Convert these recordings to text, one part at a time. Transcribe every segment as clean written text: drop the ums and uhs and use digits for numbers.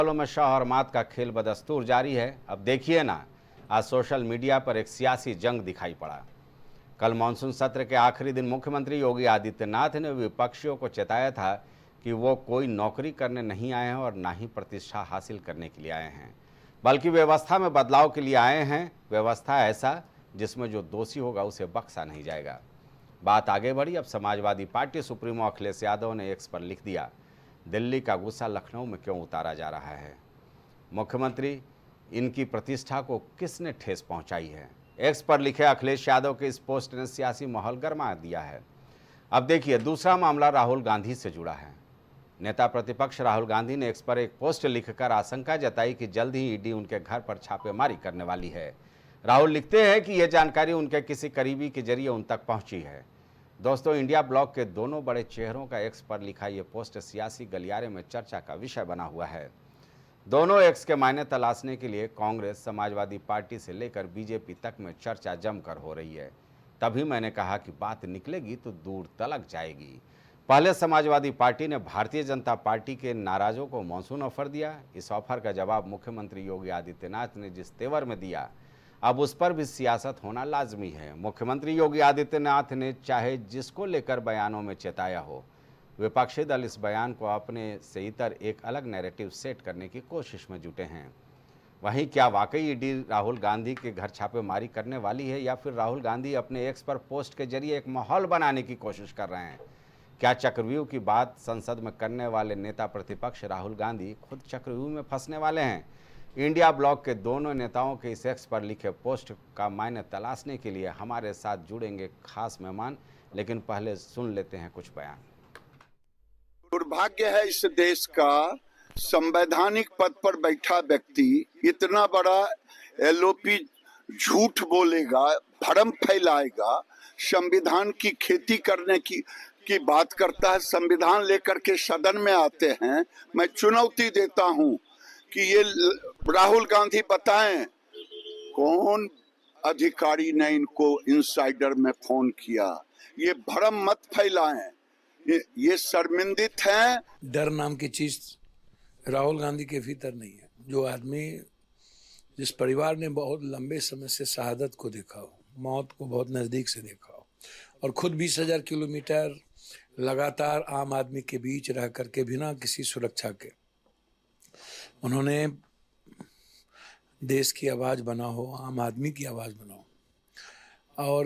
वालों में शाह और मात का खेल बदस्तूर जारी है। अब देखिए ना, आज सोशल मीडिया पर एक सियासी जंग दिखाई पड़ा। कल मानसून सत्र के आखिरी दिन मुख्यमंत्री योगी आदित्यनाथ ने विपक्षियों को चेताया था कि वो कोई नौकरी करने नहीं आए हैं और ना ही प्रतिष्ठा हासिल करने के लिए आए हैं, बल्कि व्यवस्था में बदलाव के लिए आए हैं। व्यवस्था ऐसा जिसमें जो दोषी होगा उसे बख्शा नहीं जाएगा। बात आगे बढ़ी। अब समाजवादी पार्टी सुप्रीमो अखिलेश यादव ने एक्स पर लिख दिया, दिल्ली का गुस्सा लखनऊ में क्यों उतारा जा रहा है। मुख्यमंत्री, इनकी प्रतिष्ठा को किसने ठेस पहुंचाई है। एक्स पर लिखे अखिलेश यादव के इस पोस्ट ने सियासी माहौल गरमा दिया है। अब देखिए, दूसरा मामला राहुल गांधी से जुड़ा है। नेता प्रतिपक्ष राहुल गांधी ने एक्स पर एक पोस्ट लिखकर आशंका जताई कि जल्द ही ईडी उनके घर पर छापेमारी करने वाली है। राहुल लिखते हैं कि यह जानकारी उनके किसी करीबी के जरिए उन तक पहुंची है। दोस्तों, इंडिया ब्लॉक के दोनों बड़े चेहरों का एक्स पर लिखा यह पोस्ट सियासी गलियारे में चर्चा का विषय बना हुआ है। दोनों एक्स के मायने तलाशने के लिए कांग्रेस, समाजवादी पार्टी से लेकर बीजेपी तक में चर्चा जमकर हो रही है। तभी मैंने कहा कि बात निकलेगी तो दूर तलक जाएगी। पहले समाजवादी पार्टी ने भारतीय जनता पार्टी के नाराजों को मानसून ऑफर दिया। इस ऑफर का जवाब मुख्यमंत्री योगी आदित्यनाथ ने जिस तेवर में दिया, अब उस पर भी सियासत होना लाजमी है। मुख्यमंत्री योगी आदित्यनाथ ने चाहे जिसको लेकर बयानों में चेताया हो, विपक्षी दल इस बयान को अपने से इतर एक अलग नैरेटिव सेट करने की कोशिश में जुटे हैं। वहीं क्या वाकई ईडी राहुल गांधी के घर छापेमारी करने वाली है, या फिर राहुल गांधी अपने एक्स पर पोस्ट के जरिए एक माहौल बनाने की कोशिश कर रहे हैं। क्या चक्रव्यूह की बात संसद में करने वाले नेता प्रतिपक्ष राहुल गांधी खुद चक्रव्यूह में फंसने वाले हैं। इंडिया ब्लॉक के दोनों नेताओं के इस एक्स पर लिखे पोस्ट का मायने तलाशने के लिए हमारे साथ जुड़ेंगे खास मेहमान, लेकिन पहले सुन लेते हैं कुछ बयान। दुर्भाग्य है इस देश का, संवैधानिक पद पर बैठा व्यक्ति इतना बड़ा एलओपी झूठ बोलेगा, भ्रम फैलाएगा, संविधान की खेती करने की बात करता है। संविधान लेकर के सदन में आते हैं। मैं चुनौती देता हूं कि ये राहुल गांधी बताएं कौन अधिकारी ने इनको इनसाइडर में फोन किया। ये भ्रम मत फैलाएं, ये शर्मिंदित हैं। डर नाम की चीज राहुल गांधी के भीतर नहीं है। जो आदमी, जिस परिवार ने बहुत लंबे समय से शहादत को देखा हो, मौत को बहुत नजदीक से देखा हो, और खुद 20,000 किलोमीटर लगातार आम आदमी के बीच रह करके बिना किसी सुरक्षा के उन्होंने देश की आवाज बना हो, आम आदमी की आवाज बना हो, और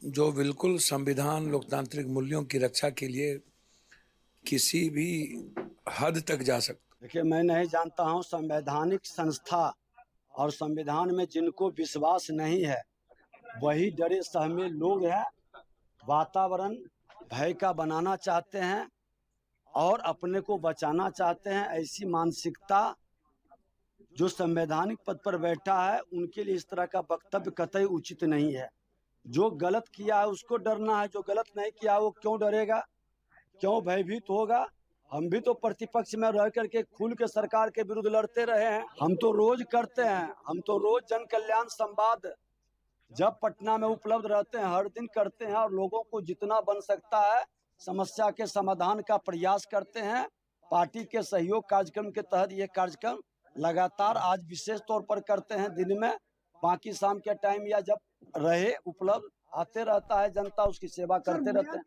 जो बिल्कुल संविधान, लोकतांत्रिक मूल्यों की रक्षा के लिए किसी भी हद तक जा सकता। देखिए, मैं नहीं जानता हूं, संवैधानिक संस्था और संविधान में जिनको विश्वास नहीं है वही डरे सहमे लोग हैं। वातावरण भय का बनाना चाहते हैं और अपने को बचाना चाहते हैं। ऐसी मानसिकता जो संवैधानिक पद पर बैठा है, उनके लिए इस तरह का वक्तव्य कतई उचित नहीं है। जो गलत किया है उसको डरना है, जो गलत नहीं किया वो क्यों डरेगा, क्यों भयभीत होगा। हम भी तो प्रतिपक्ष में रह करके खुल के सरकार के विरुद्ध लड़ते रहे हैं। हम तो रोज करते हैं, हम तो रोज जन कल्याण संवाद जब पटना में उपलब्ध रहते हैं हर दिन करते हैं, और लोगों को जितना बन सकता है समस्या के समाधान का प्रयास करते हैं। पार्टी के सहयोग कार्यक्रम के तहत ये कार्यक्रम लगातार आज विशेष तौर पर करते हैं दिन में, बाकी शाम के टाइम या जब रहे उपलब्ध आते रहता है जनता, उसकी सेवा करते रहते हैं।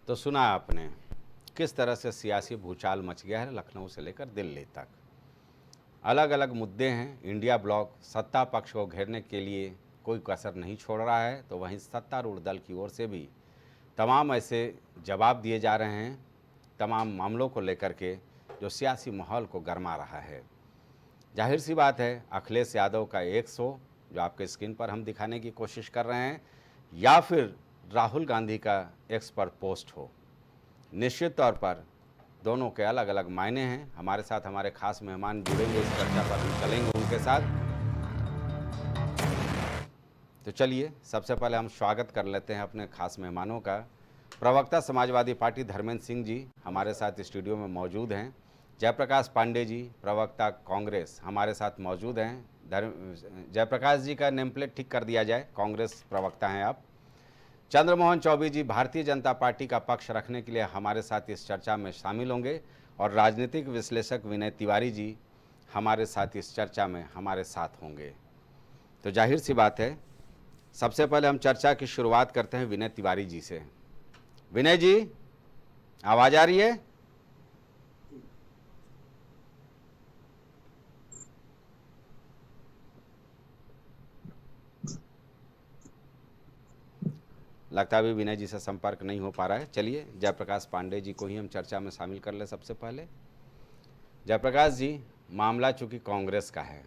तो सुना आपने किस तरह से सियासी भूचाल मच गया है लखनऊ से लेकर दिल्ली तक। अलग अलग मुद्दे हैं। इंडिया ब्लॉक सत्ता पक्ष को घेरने के लिए कोई कसर नहीं छोड़ रहा है, तो वहीं सत्तारूढ़ दल की ओर से भी तमाम ऐसे जवाब दिए जा रहे हैं तमाम मामलों को लेकर के, जो सियासी माहौल को गरमा रहा है। जाहिर सी बात है, अखिलेश यादव का एक्स हो जो आपके स्क्रीन पर हम दिखाने की कोशिश कर रहे हैं, या फिर राहुल गांधी का एक्स पर पोस्ट हो, निश्चित तौर पर दोनों के अलग अलग मायने हैं। हमारे साथ हमारे खास मेहमान जुड़ेंगे, इस चर्चा पर हम चलेंगे उनके साथ। तो चलिए, सबसे पहले हम स्वागत कर लेते हैं अपने खास मेहमानों का। प्रवक्ता समाजवादी पार्टी धर्मेंद्र सिंह जी हमारे साथ स्टूडियो में मौजूद हैं। जयप्रकाश पांडे जी, प्रवक्ता कांग्रेस, हमारे साथ मौजूद हैं। जयप्रकाश जी का नेम प्लेट ठीक कर दिया जाए, कांग्रेस प्रवक्ता हैं आप। चंद्रमोहन चौबे जी भारतीय जनता पार्टी का पक्ष रखने के लिए हमारे साथ इस चर्चा में शामिल होंगे। और राजनीतिक विश्लेषक विनय तिवारी जी हमारे साथ इस चर्चा में हमारे साथ होंगे। तो जाहिर सी बात है, सबसे पहले हम चर्चा की शुरुआत करते हैं विनय तिवारी जी से। विनय जी, आवाज आ रही है? लगता है अभी विनय जी से संपर्क नहीं हो पा रहा है। चलिए जयप्रकाश पांडे जी को ही हम चर्चा में शामिल कर ले। सबसे पहले जयप्रकाश जी, मामला चूंकि कांग्रेस का है,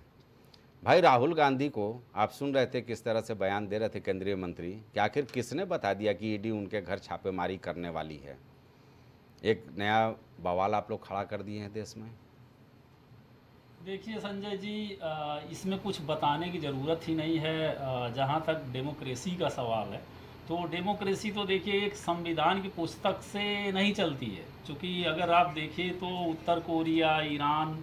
भाई राहुल गांधी को आप सुन रहे थे किस तरह से बयान दे रहे थे केंद्रीय मंत्री कि आखिर किसने बता दिया कि ईडी उनके घर छापेमारी करने वाली है। एक नया बवाल आप लोग खड़ा कर दिए हैं देश में। देखिए संजय जी, इसमें कुछ बताने की ज़रूरत ही नहीं है। जहाँ तक डेमोक्रेसी का सवाल है, तो डेमोक्रेसी तो देखिए एक संविधान की पुस्तक से नहीं चलती है। क्योंकि अगर आप देखिए तो उत्तर कोरिया, ईरान,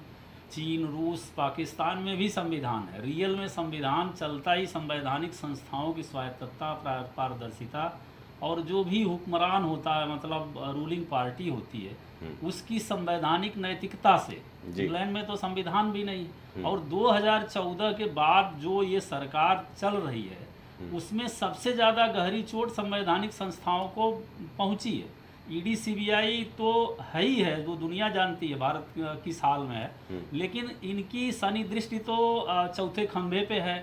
चीन, रूस, पाकिस्तान में भी संविधान है। रियल में संविधान चलता ही संवैधानिक संस्थाओं की स्वायत्तता, पारदर्शिता और जो भी हुक्मरान होता है, मतलब रूलिंग पार्टी होती है, उसकी संवैधानिक नैतिकता से। इंग्लैंड में तो संविधान भी नहीं, और 2014 के बाद जो ये सरकार चल रही है उसमें सबसे ज़्यादा गहरी चोट संवैधानिक संस्थाओं को पहुंची है। ईडी सीबीआई तो है ही है, जो दुनिया जानती है भारत की साल में है, लेकिन इनकी शनि दृष्टि तो चौथे खंभे पे है,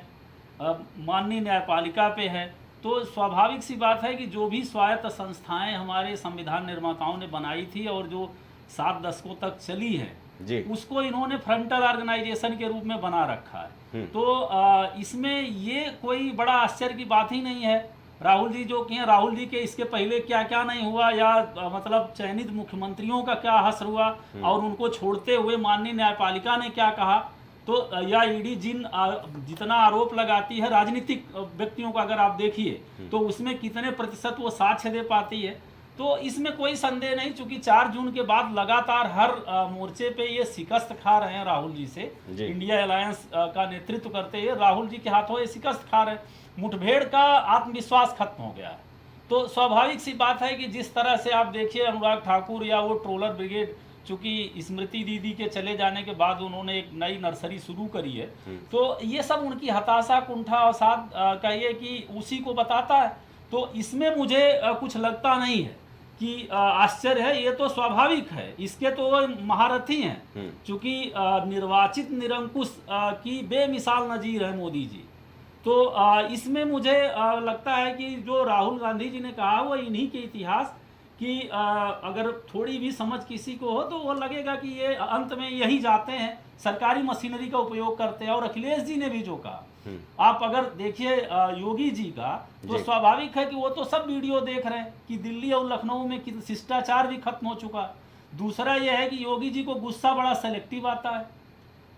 माननीय न्यायपालिका पे है। तो स्वाभाविक सी बात है कि जो भी स्वायत्त संस्थाएं हमारे संविधान निर्माताओं ने बनाई थी और जो 7 दशकों तक चली है जी, उसको इन्होंने फ्रंटल ऑर्गेनाइजेशन के रूप में बना रखा है। तो इसमें ये कोई बड़ा आश्चर्य की बात ही नहीं है। राहुल जी जो कहें, राहुल जी के इसके पहले क्या क्या नहीं हुआ, या मतलब चयनित मुख्यमंत्रियों का क्या हश्र हुआ और उनको छोड़ते हुए माननीय न्यायपालिका ने क्या कहा, तो या ईडी जितना आरोप लगाती है राजनीतिक व्यक्तियों का, अगर आप देखिए तो उसमें कितने प्रतिशत वो साक्ष्य दे पाती है। तो इसमें कोई संदेह नहीं, चूंकि 4 जून के बाद लगातार हर मोर्चे पे ये शिकस्त खा रहे हैं राहुल जी से। इंडिया अलायंस का नेतृत्व करते हुए राहुल जी के हाथों ये शिकस्त खा रहे हैं। मुठभेड़ का आत्मविश्वास खत्म हो गया है। तो स्वाभाविक सी बात है कि जिस तरह से आप देखिए अनुराग ठाकुर या वो ट्रोलर ब्रिगेड, चूंकि स्मृति दीदी के चले जाने के बाद उन्होंने एक नई नर्सरी शुरू करी है, तो ये सब उनकी हताशा, कुंठा और साथ कहिए कि उसी को बताता है। तो इसमें मुझे कुछ लगता नहीं है कि आश्चर्य है, ये तो स्वाभाविक है, इसके तो वो महारथी हैं। चूंकि निर्वाचित निरंकुश की बेमिसाल नजीर है मोदी जी। तो इसमें मुझे लगता है कि जो राहुल गांधी जी ने कहा वो इन्हीं के इतिहास कि अगर थोड़ी भी समझ किसी को हो तो वो लगेगा कि ये अंत में यही जाते हैं, सरकारी मशीनरी का उपयोग करते हैं। और अखिलेश जी ने भी जो कहा, आप अगर देखिए योगी जी का, तो स्वाभाविक है कि वो तो सब वीडियो देख रहे हैं कि दिल्ली और लखनऊ में शिष्टाचार भी खत्म हो चुका है। दूसरा यह है कि योगी जी को गुस्सा बड़ा सेलेक्टिव आता है।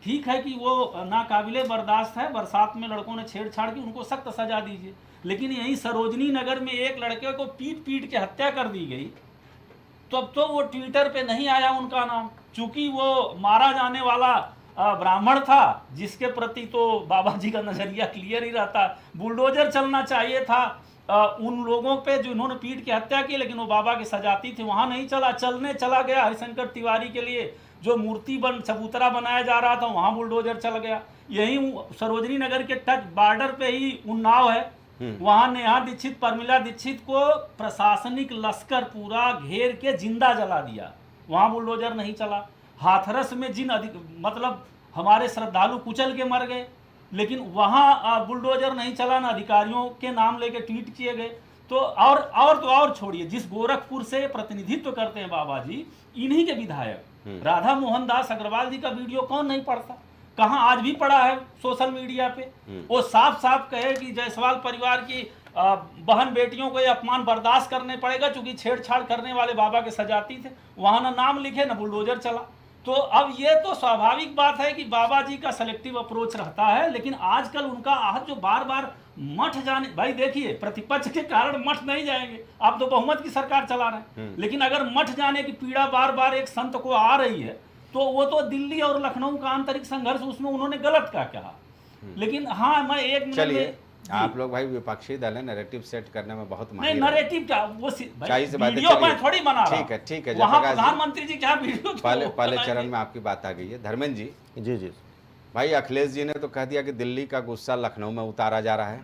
ठीक है कि वो नाकाबिले बर्दाश्त है, बरसात में लड़कों ने छेड़छाड़ की, उनको सख्त सजा दीजिए, लेकिन यहीं सरोजनी नगर में एक लड़के को पीट पीट के हत्या कर दी गई, तो अब तो वो ट्विटर पे नहीं आया उनका नाम, चूंकि वो मारा जाने वाला ब्राह्मण था, जिसके प्रति तो बाबा जी का नजरिया क्लियर ही रहता। बुलडोजर चलना चाहिए था उन लोगों पे जिन्होंने पीट के हत्या की, लेकिन वो बाबा की सजाती थी, वहां नहीं चला, चलने चला गया हरिशंकर तिवारी के लिए जो मूर्ति चबूतरा बनाया जा रहा था, वहां बुलडोजर चल गया। यही सरोजनी नगर के टच बॉर्डर पे ही उन्नाव है, वहां नेहा दीक्षित, परमिला दीक्षित को प्रशासनिक लश्कर पूरा घेर के जिंदा जला दिया, वहां बुलडोजर नहीं चला। हाथरस में मतलब हमारे श्रद्धालु कुचल के मर गए, लेकिन वहां बुलडोजर नहीं चला, ना अधिकारियों के नाम लेके ट्वीट किए गए। तो और छोड़िए, जिस गोरखपुर से प्रतिनिधित्व करते हैं बाबा जी, इन्हीं के विधायक राधा मोहन दास अग्रवाल जी का वीडियो कौन नहीं पढ़ता, कहां आज भी पड़ा है सोशल मीडिया पे। वो साफ साफ कहे कि जायसवाल परिवार की बहन बेटियों को ये अपमान बर्दाश्त करने पड़ेगा, चूंकि छेड़छाड़ करने वाले बाबा के सजाती थे, वहां ना नाम लिखे ना बुलडोजर चला। तो अब ये तो स्वाभाविक बात है कि बाबा जी का सेलेक्टिव अप्रोच रहता है, लेकिन आजकल उनका आहत जो बार बार मठ जाने, भाई देखिए प्रतिपक्ष के कारण मठ नहीं जाएंगे, आप तो बहुमत की सरकार चला रहे हैं, लेकिन अगर मठ जाने की पीड़ा बार बार एक संत को आ रही है, तो वो तो दिल्ली और लखनऊ का आंतरिक संघर्ष, उसमें उन्होंने गलत का कहा। लेकिन हाँ, मैं एक मिनट में आप लोग भाई विपक्षी दल है, नैरेटिव सेट करने में बहुत नहीं माहिर है। नरेटिव क्या वो चाहिए से बातें वीडियो मैं चलिए। थोड़ी बना रहा ठीक है, ठीक है, वहाँ जयप्रकाश जी। प्रधानमंत्री जी क्या वीडियो पहले चरण में आपकी बात आ गई है। धर्मेंद्र जी, जी जी भाई अखिलेश जी ने तो कह दिया कि दिल्ली का गुस्सा लखनऊ में उतारा जा रहा है,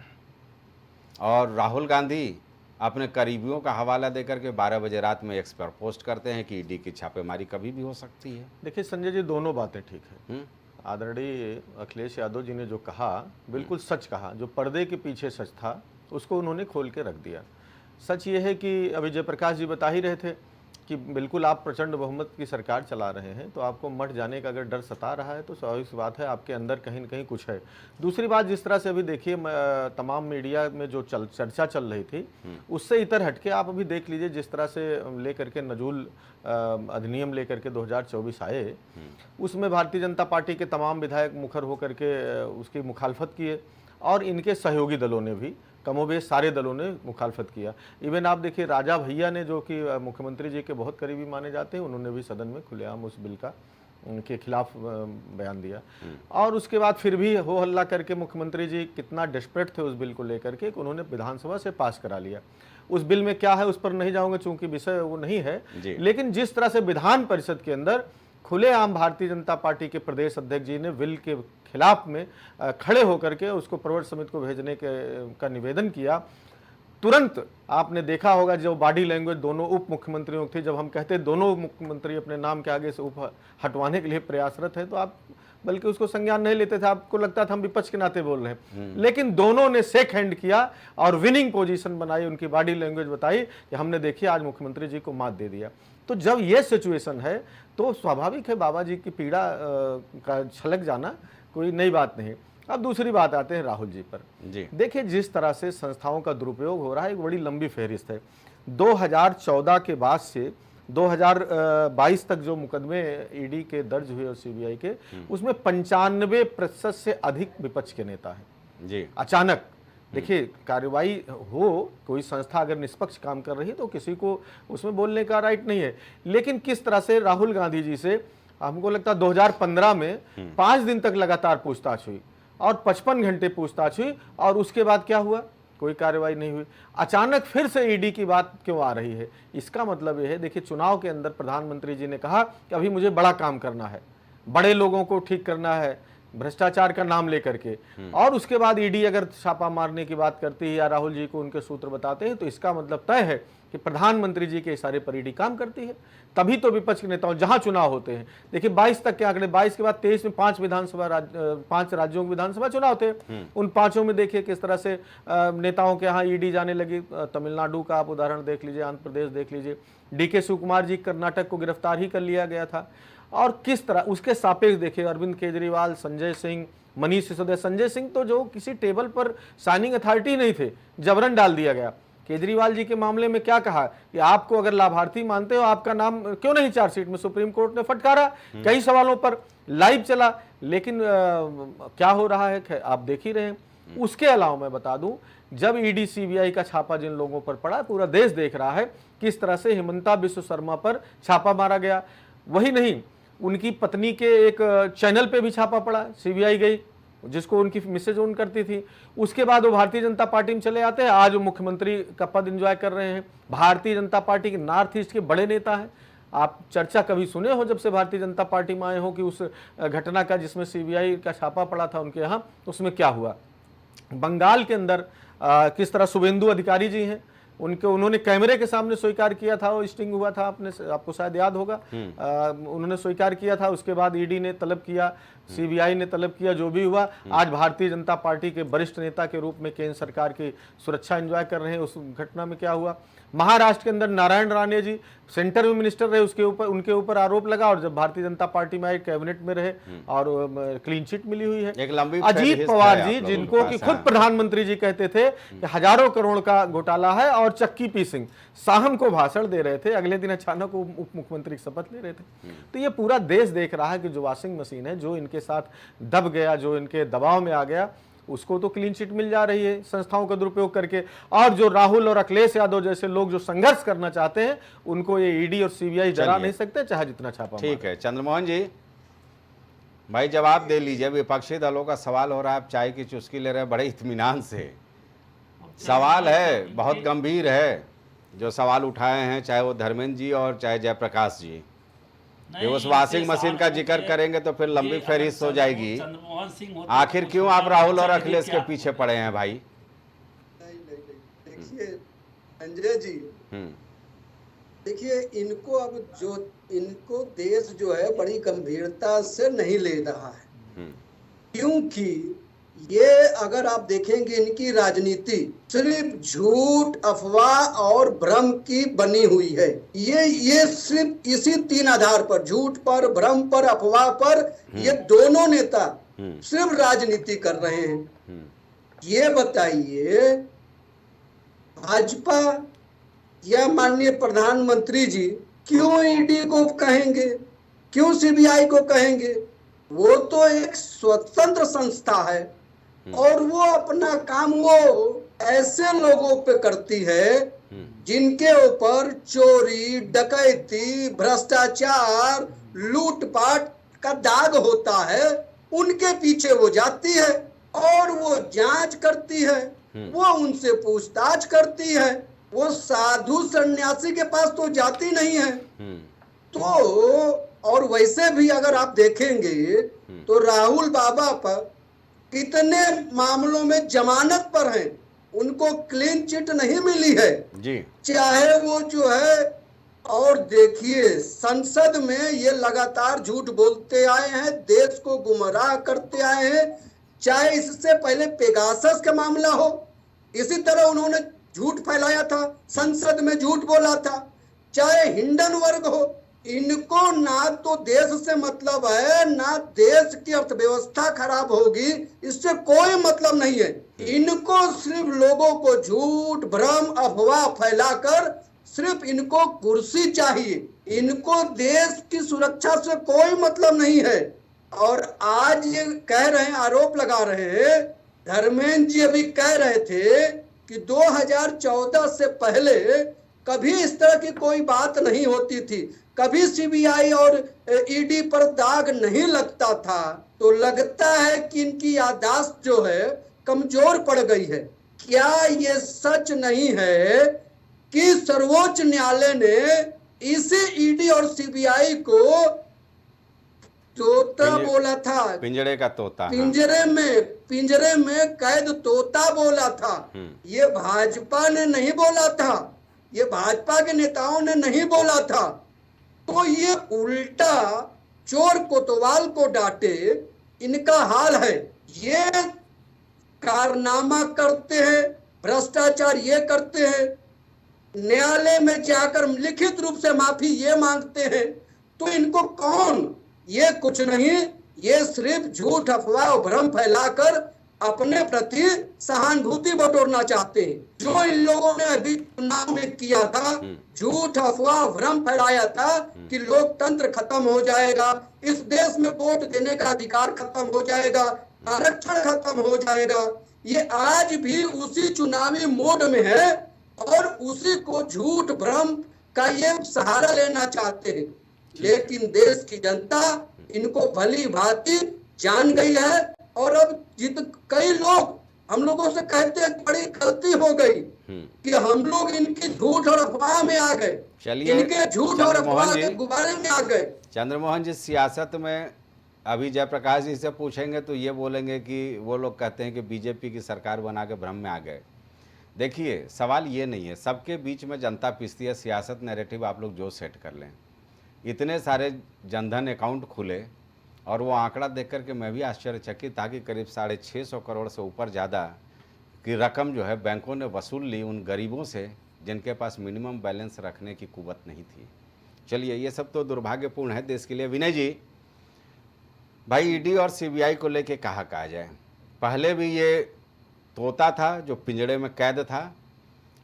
और राहुल गांधी अपने करीबियों का हवाला देकर के 12 बजे रात में एक्स पर पोस्ट करते हैं कि ईडी की छापेमारी कभी भी हो सकती है। देखिए संजय जी, दोनों बातें ठीक है। आदरणीय अखिलेश यादव जी ने जो कहा बिल्कुल सच कहा। जो पर्दे के पीछे सच था उसको उन्होंने खोल के रख दिया। सच ये है कि अभी जयप्रकाश जी बता ही रहे थे कि बिल्कुल आप प्रचंड बहुमत की सरकार चला रहे हैं, तो आपको मठ जाने का अगर डर सता रहा है तो स्वाभाविक सी बात है आपके अंदर कहीं न कहीं कुछ है। दूसरी बात, जिस तरह से अभी देखिए तमाम मीडिया में जो चर्चा चल रही थी उससे इतर हटके आप अभी देख लीजिए, जिस तरह से लेकर के नजूल अधिनियम लेकर के 2024 आए, उसमें भारतीय जनता पार्टी के तमाम विधायक मुखर होकर के उसकी मुखालफत किए, और इनके सहयोगी दलों ने भी, कमोबेश सारे दलों ने मुखालफत किया। इवन आप देखिए राजा भैया ने, जो कि मुख्यमंत्री जी के बहुत करीबी माने जाते हैं, उन्होंने भी सदन में खुलेआम उस बिल का उनके खिलाफ बयान दिया। और उसके बाद फिर भी हो हल्ला करके मुख्यमंत्री जी कितना डेस्परेट थे उस बिल को लेकर के, उन्होंने विधानसभा से पास करा लिया। उस बिल में क्या है उस पर नहीं जाऊंगा चूंकि विषय वो नहीं है, लेकिन जिस तरह से विधान परिषद के अंदर खुलेआम भारतीय जनता पार्टी के प्रदेश अध्यक्ष जी ने बिल के खिलाफ में खड़े होकर के उसको प्रवर समिति को भेजने का निवेदन किया, तुरंत आपने देखा होगा जो बॉडी लैंग्वेज दोनों उप मुख्यमंत्रियों की थी। जब हम कहते दोनों उप मुख्यमंत्री अपने नाम के आगे से उप हटवाने के लिए प्रयासरत है, तो आप बल्कि उसको संज्ञान नहीं लेते थे, आपको लगता था हम विपक्ष के नाते बोल रहे हैं। लेकिन दोनों ने शेक हैंड किया और विनिंग पोजीशन बनाई, उनकी बॉडी लैंग्वेज बताई कि हमने देखिए आज मुख्यमंत्री जी को मात दे दिया। तो जब ये सिचुएशन है तो स्वाभाविक है बाबा जी की पीड़ा का छलक जाना कोई नई बात नहीं। अब दूसरी बात आते हैं राहुल जी पर। देखिए जिस तरह से संस्थाओं का दुरुपयोग हो रहा है, एक बड़ी लंबी फहरिस्त है। 2014 के बाद से 2022 तक जो मुकदमे ईडी के दर्ज हुए और सीबीआई के, उसमें 95% से अधिक विपक्ष के नेता हैं। जी अचानक देखिए कार्रवाई हो, कोई संस्था अगर निष्पक्ष काम कर रही है तो किसी को उसमें बोलने का राइट नहीं है। लेकिन किस तरह से राहुल गांधी जी से हमको लगता है 2015 में 5 दिन तक लगातार पूछताछ हुई और 55 घंटे पूछताछ हुई, और उसके बाद क्या हुआ, कोई कार्रवाई नहीं हुई। अचानक फिर से ईडी की बात क्यों आ रही है? इसका मतलब यह है, देखिए चुनाव के अंदर प्रधानमंत्री जी ने कहा कि अभी मुझे बड़ा काम करना है, बड़े लोगों को ठीक करना है, भ्रष्टाचार का नाम लेकर के, और उसके बाद ईडी अगर छापा मारने की बात करती है या राहुल जी को उनके सूत्र बताते हैं, तो इसका मतलब तय है कि प्रधानमंत्री जी के इशारे पर ईडी काम करती है। तभी तो विपक्ष के नेताओं जहां चुनाव होते हैं, देखिए 22 तक के आंकड़े, 22 के बाद 23 में 5 राज्यों के विधानसभा चुनाव थे। उन 5 में देखिए किस तरह से नेताओं के यहाँ ईडी जाने लगी। तमिलनाडु का आप उदाहरण देख लीजिए, आंध्र प्रदेश देख लीजिए, डीके शिवकुमार जी कर्नाटक को गिरफ्तार ही कर लिया गया था। और किस तरह उसके सापेक्ष देखिए अरविंद केजरीवाल, संजय सिंह, मनीष सिसोदिया। संजय सिंह तो जो किसी टेबल पर साइनिंग अथॉरिटी नहीं थे, जबरन डाल दिया गया। केजरीवाल जी के मामले में क्या कहा कि आपको अगर लाभार्थी मानते हो आपका नाम क्यों नहीं चार्जशीट में, सुप्रीम कोर्ट ने फटकारा। कई सवालों पर लाइव चला, लेकिन क्या हो रहा है आप देख ही रहे हैं। उसके अलावा मैं बता दूं, जब ईडी सीबीआई का छापा जिन लोगों पर पड़ा, पूरा देश देख रहा है किस तरह से हिमंता बिस्व शर्मा पर छापा मारा गया। वही नहीं, उनकी पत्नी के एक चैनल पे भी छापा पड़ा, सीबीआई गई जिसको उनकी मिसेज ऑन करती थी। उसके बाद वो भारतीय जनता पार्टी में चले आते हैं, आज वो मुख्यमंत्री का पद एंजॉय कर रहे हैं। भारतीय जनता पार्टी के नॉर्थ ईस्ट के बड़े नेता हैं। आप चर्चा कभी सुने हो जब से भारतीय जनता पार्टी में आए हो कि उस घटना का जिसमें सीबीआई का छापा पड़ा था उनके यहाँ, उसमें क्या हुआ? बंगाल के अंदर किस तरह शुभेंदु अधिकारी जी हैं, उन्होंने कैमरे के सामने स्वीकार किया था, वो स्टिंग हुआ था, आपको शायद याद होगा। उन्होंने स्वीकार किया था, उसके बाद ईडी ने तलब किया, सीबीआई ने तलब किया, जो भी हुआ। आज भारतीय जनता पार्टी के वरिष्ठ नेता के रूप में केंद्र सरकार की सुरक्षा एंजॉय कर रहे हैं। उस घटना में क्या हुआ? महाराष्ट्र के अंदर नारायण राणे जी सेंटर में मिनिस्टर रहे, उनके ऊपर आरोप लगा, और जब भारतीय जनता पार्टी में आए कैबिनेट में रहे और क्लीन चिट मिली हुई है। एक लंबी अजीत पवार जी, जिनको कि खुद प्रधानमंत्री जी कहते थे कि हजारों करोड़ का घोटाला है, और चक्की पी सिंह शाम को भाषण दे रहे थे, अगले दिन अचानक उप मुख्यमंत्री की शपथ ले रहे थे। तो ये पूरा देश देख रहा है कि जो वॉशिंग मशीन है, जो इनके साथ दब गया, जो इनके दबाव में आ गया, उसको तो क्लीन चिट मिल जा रही है संस्थाओं का दुरुपयोग करके। और जो राहुल और अखिलेश यादव जैसे लोग जो संघर्ष करना चाहते हैं, उनको ये ईडी और सीबीआई डरा नहीं सकते, चाहे जितना छापा। ठीक है चंद्रमोहन जी, भाई जवाब दे लीजिए। विपक्षी दलों का सवाल हो रहा है, आप चाय की चुस्की ले रहे हैं बड़े इत्मीनान से सवाल है, बहुत गंभीर है जो सवाल उठाए हैं, चाहे वो धर्मेंद्र जी और चाहे जयप्रकाश जी। ये उस वॉशिंग मशीन का जिक्र करेंगे तो फिर लंबी फहरिस्त हो जाएगी। चंद्रमोहन सिंह होते आखिर तो क्यों आप राहुल और अच्छा अखिलेश के क्या? पीछे पड़े हैं भाई? नहीं, देखिए संजय जी, हम्म, देखिए इनको देश जो है बड़ी गंभीरता से नहीं ले रहा है, हम्म, क्योंकि ये अगर आप देखेंगे इनकी राजनीति सिर्फ झूठ, अफवाह और भ्रम की बनी हुई है। ये सिर्फ इसी 3 आधार पर, झूठ पर, भ्रम पर, अफवाह पर, ये दोनों नेता सिर्फ राजनीति कर रहे हैं। ये बताइए, भाजपा या माननीय प्रधानमंत्री जी क्यों ईडी को कहेंगे, क्यों सीबीआई को कहेंगे? वो तो एक स्वतंत्र संस्था है और वो अपना काम वो ऐसे लोगों पे करती है जिनके ऊपर चोरी, डकैती, भ्रष्टाचार, लूटपाट का दाग होता है। उनके पीछे वो जाती है और वो जांच करती है, वो उनसे पूछताछ करती है। वो साधु सन्यासी के पास तो जाती नहीं है। तो और वैसे भी अगर आप देखेंगे तो राहुल बाबा पर कितने मामलों में जमानत पर हैं, उनको क्लीन चिट नहीं मिली है जी। चाहे वो जो है। और देखिए, संसद में ये लगातार झूठ बोलते आए हैं, देश को गुमराह करते आए हैं। चाहे इससे पहले पेगासस का मामला हो, इसी तरह उन्होंने झूठ फैलाया था, संसद में झूठ बोला था। चाहे हिंडनबर्ग हो, इनको ना तो देश से मतलब है, ना देश की अर्थव्यवस्था खराब होगी, इससे कोई मतलब नहीं है। इनको सिर्फ लोगों को झूठ, भ्रम, अफवाह फैलाकर सिर्फ इनको कुर्सी चाहिए। इनको देश की सुरक्षा से कोई मतलब नहीं है। और आज ये कह रहे हैं, आरोप लगा रहे हैं, धर्मेंद्र जी अभी कह रहे थे कि 2014 से पहले कभी इस तरह की कोई बात नहीं होती थी, कभी सीबीआई और ईडी पर दाग नहीं लगता था। तो लगता है कि इनकी याददाश्त जो है कमजोर पड़ गई है। क्या ये सच नहीं है कि सर्वोच्च न्यायालय ने इसी ईडी और सीबीआई को तोता बोला था? पिंजड़े का तोता। पिंजरे में कैद तोता बोला था। ये भाजपा ने नहीं बोला था, ये भाजपा के नेताओं ने नहीं बोला था। तो ये उल्टा चोर कोतवाल को डांटे, इनका हाल है। ये कारनामा करते हैं, भ्रष्टाचार ये करते हैं, न्यायालय में जाकर लिखित रूप से माफी ये मांगते हैं। तो इनको कौन, ये कुछ नहीं, ये सिर्फ झूठ, अफवाह और भ्रम फैलाकर अपने प्रति सहानुभूति बटोरना चाहते हैं। जो इन लोगों ने अभी चुनाव में किया था, झूठ, अफवाह, भ्रम फैलाया था कि लोकतंत्र खत्म हो जाएगा, इस देश में वोट देने का अधिकार खत्म हो जाएगा, आरक्षण खत्म हो जाएगा। ये आज भी उसी चुनावी मोड में है और उसी को झूठ, भ्रम का ये सहारा लेना चाहते हैं। लेकिन देश की जनता इनको भली भांति जान गई है। और अब कई लोग हम लोगों से कहते हैं बड़ी गलती हो गई कि हम लोग इनकी झूठ और अफवाह में आ गए, इनके झूठ और अफवाह के गुब्बारे में आ गए। चंद्रमोहन जी, सियासत में अभी जयप्रकाश जी से पूछेंगे तो ये बोलेंगे कि वो लोग कहते हैं कि बीजेपी की सरकार बना के भ्रम में आ गए। देखिए, सवाल ये नहीं है, सबके बीच में जनता पिसती है। सियासत नैरेटिव आप लोग जो सेट कर लें, इतने सारे जनधन अकाउंट खुले और वो आंकड़ा देख कर के मैं भी आश्चर्यचकित था कि करीब 650 करोड़ से ऊपर ज़्यादा की रकम जो है बैंकों ने वसूल ली उन गरीबों से जिनके पास मिनिमम बैलेंस रखने की कुव्वत नहीं थी। चलिए, ये सब तो दुर्भाग्यपूर्ण है देश के लिए। विनय जी, भाई ईडी और सीबीआई को लेके कहा जाए, पहले भी ये तोता था जो पिंजड़े में कैद था,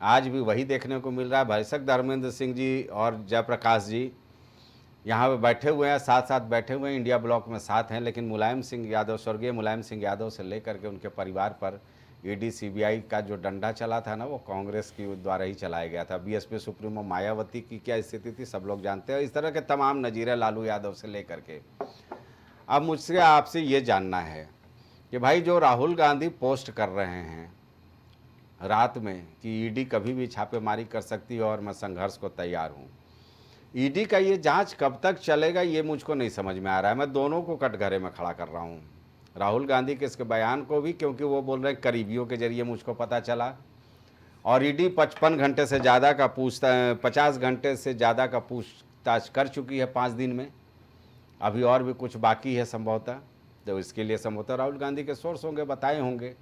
आज भी वही देखने को मिल रहा है। भाई साहब धर्मेंद्र सिंह जी और जयप्रकाश जी यहाँ पे बैठे हुए हैं, साथ साथ बैठे हुए हैं, इंडिया ब्लॉक में साथ हैं, लेकिन मुलायम सिंह यादव, स्वर्गीय मुलायम सिंह यादव से लेकर के उनके परिवार पर ईडी सीबीआई का जो डंडा चला था ना, वो कांग्रेस की द्वारा ही चलाया गया था। बीएसपी सुप्रीमो मायावती की क्या स्थिति थी सब लोग जानते हैं। इस तरह के तमाम नजीरे लालू यादव से लेकर के। अब मुझसे आपसे ये जानना है कि भाई जो राहुल गांधी पोस्ट कर रहे हैं, रात में कि ईडी कभी भी छापेमारी कर सकती है और मैं संघर्ष को तैयार हूँ। ईडी का ये जांच कब तक चलेगा ये मुझको नहीं समझ में आ रहा है। मैं दोनों को कटघरे में खड़ा कर रहा हूँ, राहुल गांधी के इसके बयान को भी, क्योंकि वो बोल रहे हैं करीबियों के जरिए मुझको पता चला, और ईडी 55 घंटे से ज़्यादा का 50 घंटे से ज़्यादा का पूछताछ कर चुकी है 5 दिन में। अभी और भी कुछ बाकी है संभवतः, तो इसके लिए संभवतः राहुल गांधी के सोर्स होंगे, बताए होंगे।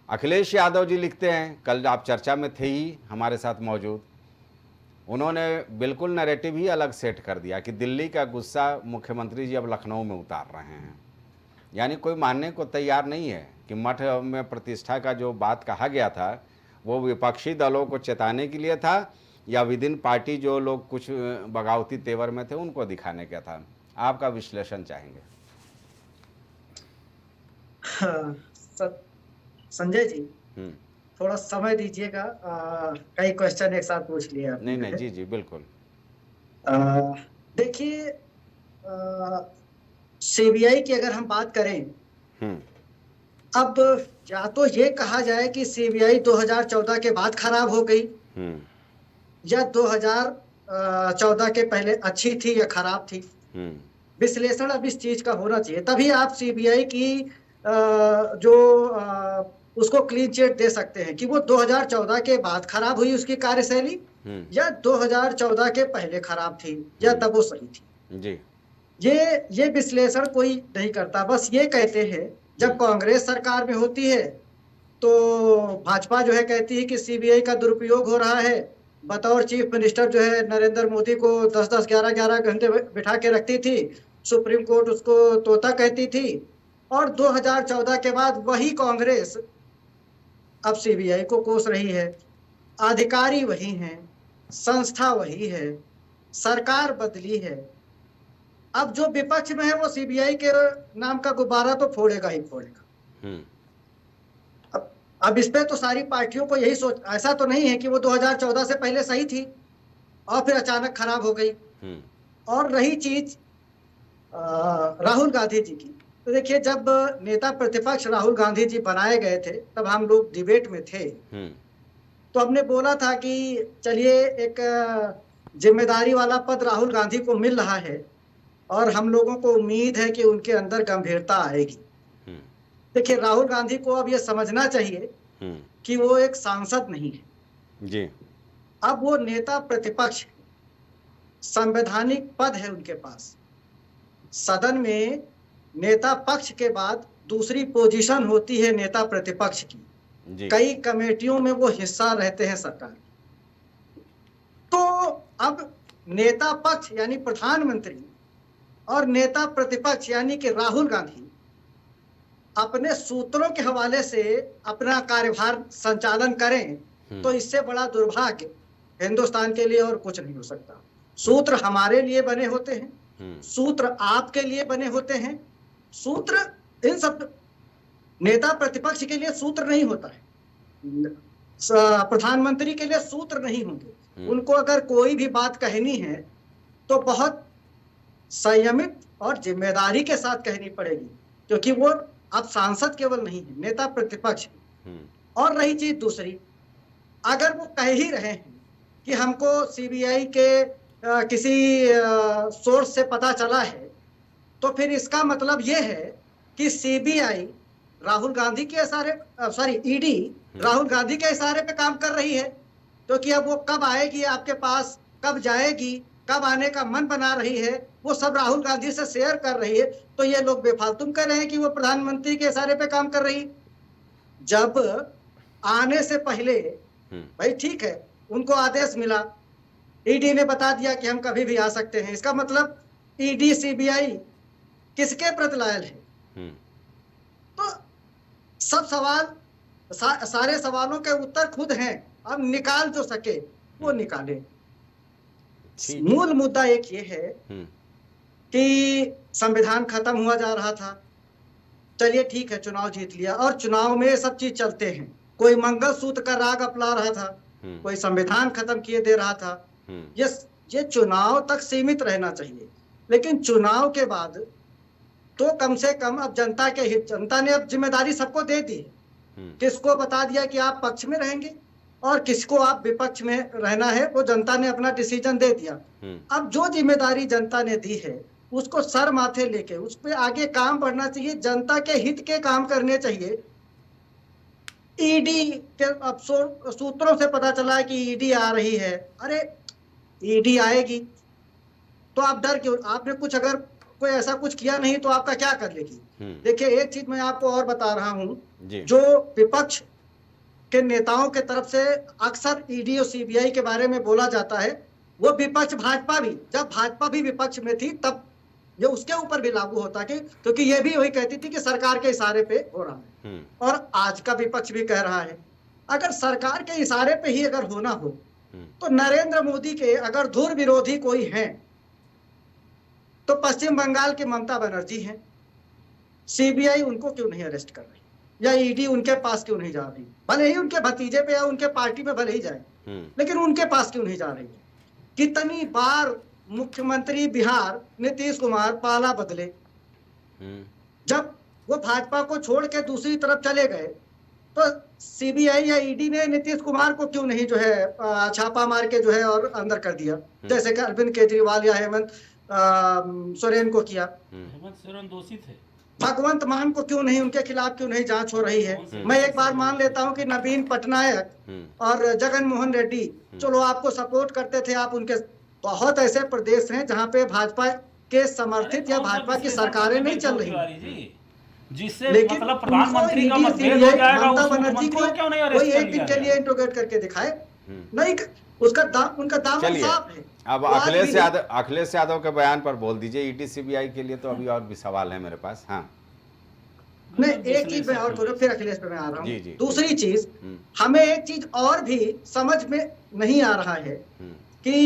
अखिलेश यादव जी लिखते हैं, कल आप चर्चा में थे ही हमारे साथ मौजूद, उन्होंने बिल्कुल नैरेटिव ही अलग सेट कर दिया कि दिल्ली का गुस्सा मुख्यमंत्री जी अब लखनऊ में उतार रहे हैं। यानी कोई मानने को तैयार नहीं है कि मठ में प्रतिष्ठा का जो बात कहा गया था वो विपक्षी दलों को चेताने के लिए था या विदिन पार्टी जो लोग कुछ बगावती तेवर में थे उनको दिखाने का था। आपका विश्लेषण चाहेंगे? संजय जी, थोड़ा समय दीजिएगा, कई क्वेश्चन एक साथ पूछ लिए आपने। नहीं, जी बिल्कुल। देखिए, सीबीआई की अगर हम बात करें, अब या तो ये कहा जाए कि सीबीआई 2014 के बाद खराब हो गई या 2014 के पहले अच्छी थी या खराब थी। विश्लेषण अब इस चीज का होना चाहिए, तभी आप सीबीआई की उसको क्लीन चिट दे सकते हैं कि वो 2014 के बाद खराब हुई उसकी कार्यशैली या 2014 के पहले खराब थी या तब वो सही थी जी। ये विश्लेषण कोई नहीं करता। बस ये कहते हैं जब कांग्रेस सरकार में होती है तो भाजपा जो है कहती है कि सीबीआई का दुरुपयोग हो रहा है, बतौर चीफ मिनिस्टर जो है नरेंद्र मोदी को 10-10, 11-11 घंटे बिठा के रखती थी, सुप्रीम कोर्ट उसको तोता कहती थी, और 2014 के बाद वही कांग्रेस अब सीबीआई को कोस रही है। अधिकारी वही हैं, संस्था वही है, सरकार बदली है, अब जो विपक्ष में है वो सीबीआई के नाम का गुब्बारा तो फोड़ेगा ही फोड़ेगा। अब इस पे तो सारी पार्टियों को यही सोच, ऐसा तो नहीं है कि वो 2014 से पहले सही थी और फिर अचानक खराब हो गई। और रही चीज राहुल गांधी जी की, तो देखिए जब नेता प्रतिपक्ष राहुल गांधी जी बनाए गए थे तब हम लोग डिबेट में थे, तो हमने बोला था कि चलिए एक जिम्मेदारी वाला पद राहुल गांधी को मिल रहा है और हम लोगों को उम्मीद है कि उनके अंदर गंभीरता आएगी। देखिए राहुल गांधी को अब ये समझना चाहिए कि वो एक सांसद नहीं है जी, अब वो नेता प्रतिपक्ष, संवैधानिक पद है उनके पास। सदन में नेता पक्ष के बाद दूसरी पोजीशन होती है नेता प्रतिपक्ष की जी। कई कमेटियों में वो हिस्सा रहते हैं सरकार। तो अब नेता पक्ष यानी प्रधानमंत्री और नेता प्रतिपक्ष यानी कि राहुल गांधी अपने सूत्रों के हवाले से अपना कार्यभार संचालन करें तो इससे बड़ा दुर्भाग्य हिंदुस्तान के लिए और कुछ नहीं हो सकता। सूत्र हमारे लिए बने होते हैं, सूत्र आपके लिए बने होते हैं, सूत्र इन सब नेता प्रतिपक्ष के लिए सूत्र नहीं होता है, प्रधानमंत्री के लिए सूत्र नहीं होंगे। उनको अगर कोई भी बात कहनी है तो बहुत संयमित और जिम्मेदारी के साथ कहनी पड़ेगी, क्योंकि वो अब सांसद केवल नहीं है, नेता प्रतिपक्ष। और रही चीज दूसरी, अगर वो कह ही रहे हैं कि हमको सीबीआई के किसी सोर्स से पता चला है, तो फिर इसका मतलब ये है कि सीबीआई राहुल गांधी के इशारे, ईडी राहुल गांधी के इशारे पे काम कर रही है, क्योंकि अब वो कब आएगी आपके पास, कब जाएगी, कब आने का मन बना रही है, वो सब राहुल गांधी से शेयर कर रही है। तो ये लोग बेफालतू कह रहे हैं कि वो प्रधानमंत्री के इशारे पे काम कर रही। जब आने से पहले भाई ठीक है, उनको आदेश मिला, ईडी ने बता दिया कि हम कभी भी आ सकते हैं, इसका मतलब ईडी सीबीआई किसके प्रति लायल है? तो सब सवाल, सारे सवालों के उत्तर खुद हैं, अब निकाल जो सके वो निकाले। मूल मुद्दा एक ये है कि संविधान खत्म हुआ जा रहा था, चलिए ठीक है चुनाव जीत लिया, और चुनाव में सब चीज चलते हैं, कोई मंगलसूत्र का राग अपना रहा था, कोई संविधान खत्म किए दे रहा था। ये चुनाव तक सीमित रहना चाहिए, लेकिन चुनाव के बाद तो कम से कम अब जनता ने अब जिम्मेदारी सबको दे दी, किसको बता दिया कि आप पक्ष में रहेंगे और किसको आप विपक्ष में रहना है, वो जनता ने अपना डिसीजन दे दिया। अब जो जिम्मेदारी जनता ने दी है उसको सर माथे लेके उस पर आगे काम बढ़ना चाहिए, जनता के हित के काम करने चाहिए। ईडी के अब सूत्रों से पता चला है कि ईडी आ रही है। अरे ईडी आएगी तो आप डर क्यों? आपने कुछ अगर कोई ऐसा कुछ किया नहीं तो आपका क्या कर लेगी? देखिए एक चीज मैं आपको और बता रहा हूं, जो विपक्ष के नेताओं के तरफ से अक्सर ईडी और सीबीआई के बारे में बोला जाता है, वो विपक्ष भाजपा भी, जब भाजपा भी विपक्ष में थी तब ये उसके ऊपर भी लागू होता कि, क्योंकि ये भी वही कहती थी कि सरकार के इशारे पे हो रहा है। और आज का विपक्ष भी कह रहा है अगर सरकार के इशारे पे ही अगर होना हो तो नरेंद्र मोदी के अगर धुर विरोधी कोई हैं तो पश्चिम बंगाल की ममता बनर्जी हैं। सीबीआई उनको क्यों नहीं अरेस्ट कर रही या ईडी उनके पास क्यों नहीं जा रही? भले ही उनके भतीजे पे या उनके पार्टी में भले ही जाए, लेकिन उनके पास क्यों नहीं जा रही है? कितनी बार मुख्यमंत्री बिहार नीतीश कुमार पाला बदले, जब वो भाजपा को छोड़ के दूसरी तरफ चले गए तो सीबीआई या ईडी ने नीतीश कुमार को क्यों नहीं जो है छापा मार के जो है और अंदर कर दिया, जैसे कि अरविंद केजरीवाल या हेमंत सोरेन को किया। हेमंत सोरेन दोषी थे। भगवंत मान को क्यों नहीं, उनके खिलाफ क्यों नहीं जांच हो रही है? मैं एक बार मान लेता हूं कि नवीन पटनायक और जगन मोहन रेड्डी चलो आपको सपोर्ट करते थे, आप उनके बहुत ऐसे प्रदेश हैं जहां पे भाजपा के समर्थित या भाजपा की सरकारें नहीं चल रही, जिससे मतलब प्रधानमंत्री का मतभेद हो जाएगा, ममता बनर्जी को कोई एक दिन के लिए इंट्रोगेट करके दिखाए नहीं, उसका दाम, उनका दामन साफ है। अब अखिलेश यादव के बयान पर बोल दीजिए। ईडी सीबीआई के लिए तो अभी और भी सवाल है मेरे पास। हाँ नहीं, एक चीज मैं और बोलो फिर अखिलेश पे मैं आ रहा हूँ। दूसरी चीज, हमें एक चीज और भी समझ में नहीं आ रहा है कि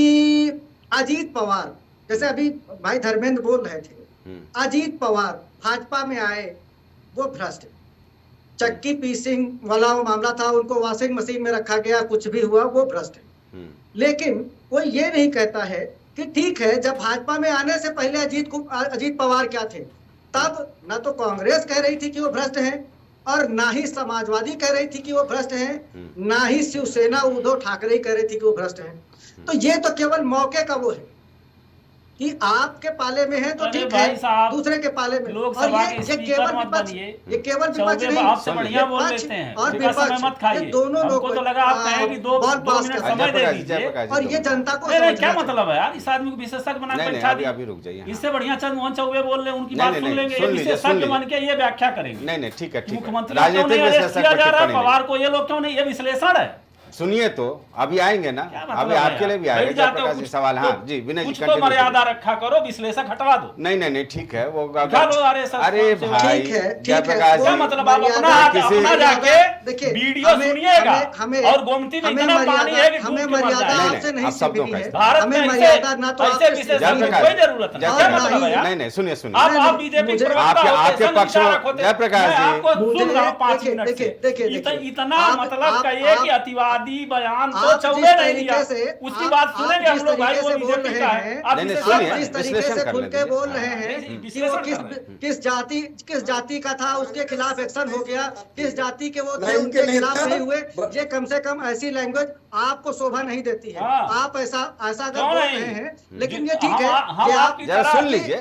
अजीत पवार, जैसे अभी भाई धर्मेंद्र बोल रहे थे, अजीत पवार भाजपा में आए वो भ्रष्ट, चक्की पीसिंग वाला वो मामला था, उनको वॉशिंग मशीन में रखा गया, कुछ भी हुआ, वो भ्रष्ट है। लेकिन कोई ये नहीं कहता है कि ठीक है, जब भाजपा में आने से पहले अजीत पवार क्या थे, तब ना तो कांग्रेस कह रही थी कि वो भ्रष्ट हैं और ना ही समाजवादी कह रही थी कि वो भ्रष्ट हैं, ना ही शिवसेना उद्धव ठाकरे कह रही थी कि वो भ्रष्ट हैं। तो ये तो केवल मौके का वो है कि आपके पाले में है तो ठीक है, दूसरे के पाले में। और ये केवल विपक्ष, ये केवल विपक्ष नहीं, आपसे बढ़िया बोल लेते हैं और विपक्ष मत खाइए, दोनों लोग तो लगा आप कहें कि दो मिनट समय दे दीजिए और ये जनता को क्या मतलब है यार, इस आदमी को विशेषज्ञ बना के बैठा दिया। अभी रुक जाइए। इससे बढ़िया चंद्रमोहन चौबे बोल रहे हैं, उनकी बात सुन लेंगे, विशेषज्ञ बन के ये व्याख्या करेंगे। नहीं ठीक है, मुख्यमंत्री क्यों नहीं अरेस्ट किया जा रहा है, पवार को, ये लोग क्यों नहीं, ये विश्लेषण है। सुनिए तो अभी आएंगे ना, अभी आपके लिए भी आएंगे जयप्रकाश जी सवाल। हाँ जी विनय जी, कुछ तो मर्यादा रखा करो, विश्लेषक हटवा दो। नहीं ठीक है वो अरे भाई जयप्रकाश क्या मतलब, आप अपना जाके वीडियो सुनिएगा और गोमती में इतना पानी है कि हमें मर्यादा आपसे नहीं सीखनी है, भारत में मर्यादा ना तो ऐसे विशेषज्ञ की कोई जरूरत नहीं। क्या मतलब है यार? नहीं सुनिए आप बीजेपी आपके पक्ष में जयप्रकाश जी आपको सुन रहा हूं 5 मिनट से, इतना मतलब कहिए कि अतिवादी बयान तो चौबे नहीं दिया, उसकी बात सुनेंगे हम लोग भाई, वो बीजेपी का है। आप जिस तरीके से खुल के बोल रहे हैं कि वो किस जाति का था, उसके खिलाफ एक्शन हो गया, किस जाति के वो थे उनके खिलाफ नहीं हुए, ये कम से कम ऐसी लैंग्वेज आपको शोभा नहीं देती है। आप ऐसा अगर बोल रहे हैं, लेकिन ये ठीक है कि आप सुन लीजिए